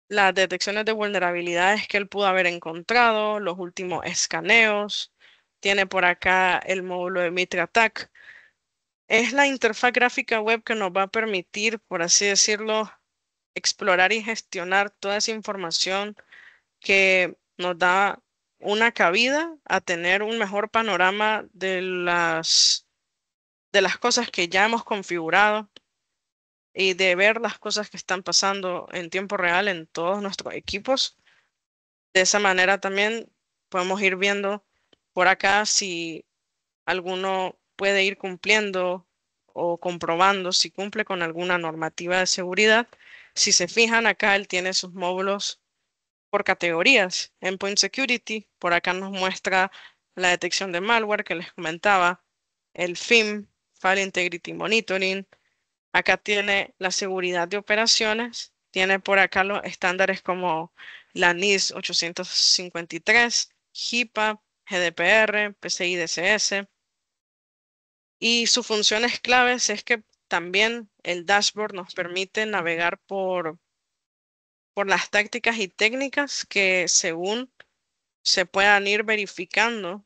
S1: las detecciones de vulnerabilidades que él pudo haber encontrado, los últimos escaneos. Tiene por acá el módulo de Mitre Attack. Es la interfaz gráfica web que nos va a permitir, por así decirlo, explorar y gestionar toda esa información que nos da una cabida a tener un mejor panorama de las cosas que ya hemos configurado y de ver las cosas que están pasando en tiempo real en todos nuestros equipos. De esa manera también podemos ir viendo por acá si alguno puede ir cumpliendo o comprobando si cumple con alguna normativa de seguridad. Si se fijan acá, él tiene sus módulos por categorías. Endpoint Security, por acá nos muestra la detección de malware que les comentaba, el FIM, File Integrity Monitoring. Acá tiene la seguridad de operaciones, tiene por acá los estándares como la NIS 853, HIPAA, GDPR, PCI DSS. Y sus funciones claves es que también el dashboard nos permite navegar por las tácticas y técnicas que según se puedan ir verificando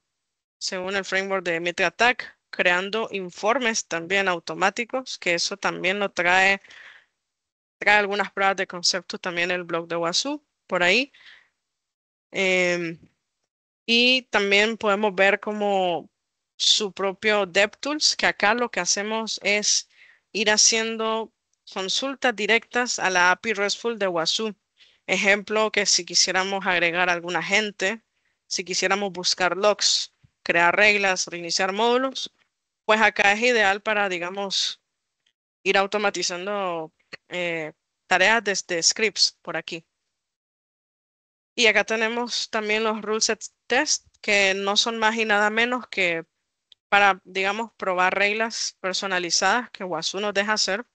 S1: según el framework de MetaAttack, creando informes también automáticos, que eso también lo trae algunas pruebas de concepto también el blog de Wazoo por ahí. Em, y también podemos ver como su propio DevTools, que acá lo que hacemos es ir haciendo consultas directas a la API RESTful de Wazoo. Ejemplo, que si quisiéramos agregar algún agente, si quisiéramos buscar logs, crear reglas, reiniciar módulos, pues acá es ideal para, digamos, ir automatizando eh, tareas desde scripts por aquí. Y acá tenemos también los rule set test, que no son más y nada menos que para, digamos, probar reglas personalizadas que Wazoo nos deja hacer,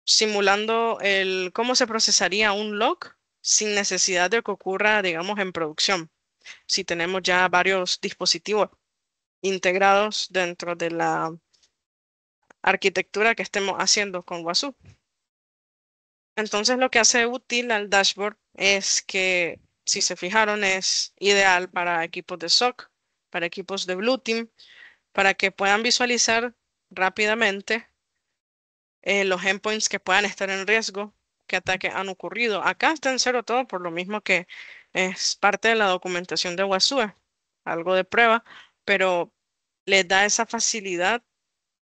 S1: simulando el cómo se procesaría un log sin necesidad de que ocurra, digamos, en producción. Si tenemos ya varios dispositivos integrados dentro de la arquitectura que estemos haciendo con Wazoo. Entonces, lo que hace útil al dashboard es que, si se fijaron, es ideal para equipos de SOC, para equipos de Blue Team, para que puedan visualizar rápidamente los endpoints que puedan estar en riesgo, qué ataques han ocurrido. Acá está en cero todo, por lo mismo que es parte de la documentación de Wazoo, algo de prueba, pero les da esa facilidad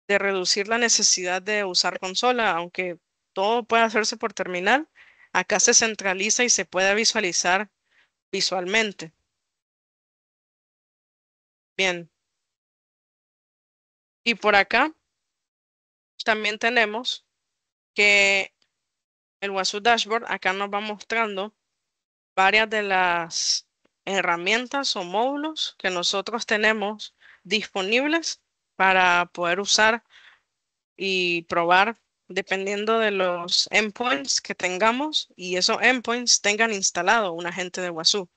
S1: de reducir la necesidad de usar consola, aunque todo puede hacerse por terminal. Acá se centraliza y se puede visualizar visualmente. Bien, y por acá también tenemos que el Wazoo Dashboard acá nos va mostrando varias de las herramientas o módulos que nosotros tenemos disponibles para poder usar y probar dependiendo de los endpoints que tengamos y esos endpoints tengan instalado un agente de Wazoo.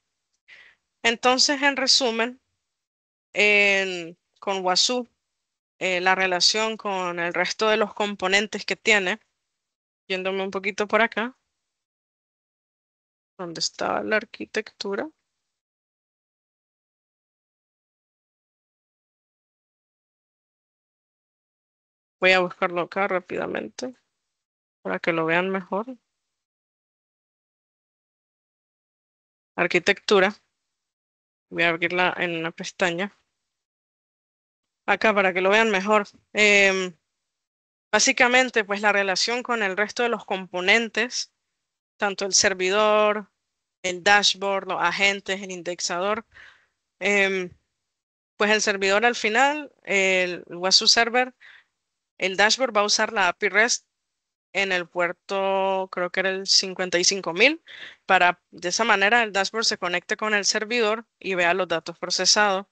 S1: Entonces, en resumen, con Wazoo, la relación con el resto de los componentes que tiene, yéndome un poquito por acá, donde está la arquitectura. Voy a buscarlo acá rápidamente para que lo vean mejor. Arquitectura. Voy a abrirla en una pestaña. Acá para que lo vean mejor. Básicamente, pues la relación con el resto de los componentes tanto el servidor, el dashboard, los agentes, el indexador. Em, pues el servidor al final, el Wasu Server, el dashboard va a usar la API REST en el puerto, creo que era el 55.000, para de esa manera el dashboard se conecte con el servidor y vea los datos procesados.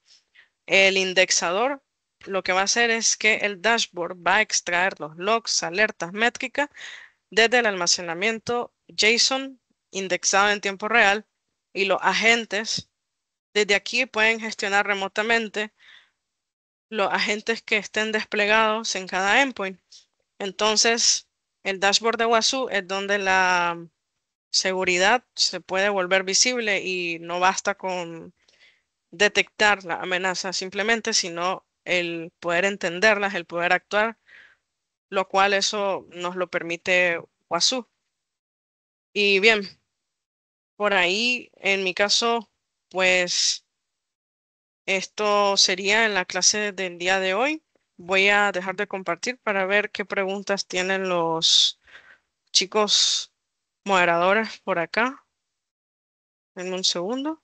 S1: El indexador lo que va a hacer es que el dashboard va a extraer los logs, alertas, métricas desde el almacenamiento JSON indexado en tiempo real y los agentes desde aquí pueden gestionar remotamente los agentes que estén desplegados en cada endpoint. Entonces, el dashboard de Wasu es donde la seguridad se puede volver visible y no basta con detectar la amenaza simplemente, sino el poder entenderlas, el poder actuar, lo cual eso nos lo permite Wasu. Y bien, por ahí, en mi caso, pues esto sería en la clase del día de hoy. Voy a dejar de compartir para ver qué preguntas tienen los chicos moderadores por acá. En un segundo.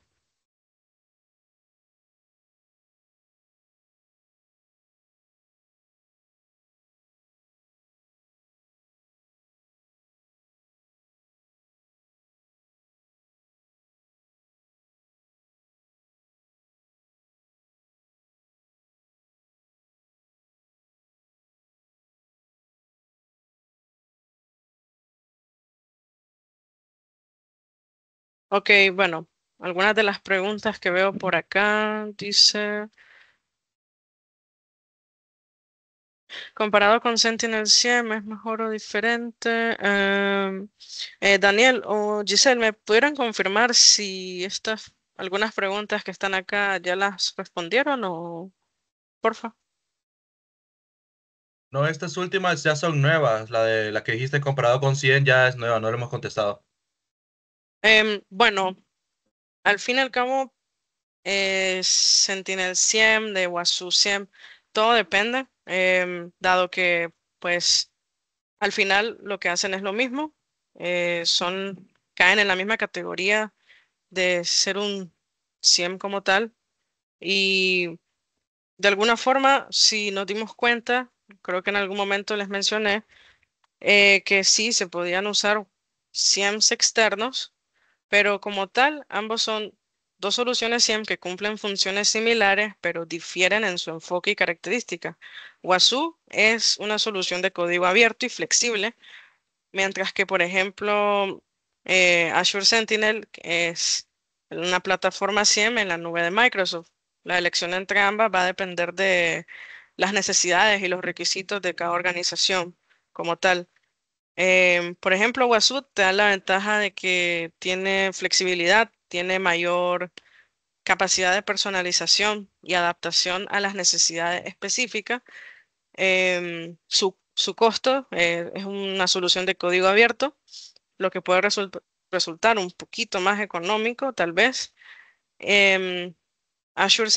S1: Ok, bueno, algunas de las preguntas que veo por acá dice, comparado con Sentinel 100, ¿es mejor o diferente? Daniel o Giselle, ¿me pudieran confirmar si estas, algunas preguntas que están acá ya las respondieron o porfa?
S2: No, estas últimas ya son nuevas. La de la que dijiste comparado con 100 ya es nueva, no le hemos contestado.
S1: Bueno, al fin y al cabo, Sentinel 100, de Wasu 100, todo depende, dado que pues al final lo que hacen es lo mismo, caen en la misma categoría de ser un SIEM como tal. Y de alguna forma, si nos dimos cuenta, creo que en algún momento les mencioné que sí se podían usar SIEMs externos, pero como tal, ambos son dos soluciones SIEM que cumplen funciones similares, pero difieren en su enfoque y características. Wasu es una solución de código abierto y flexible, mientras que, por ejemplo, Azure Sentinel es una plataforma SIEM en la nube de Microsoft. La elección entre ambas va a depender de las necesidades y los requisitos de cada organización como tal. Por ejemplo, Wasu te da la ventaja de que tiene flexibilidad, tiene mayor capacidad de personalización y adaptación a las necesidades específicas. Su costo es una solución de código abierto, lo que puede resultar un poquito más económico, tal vez. Em, Azure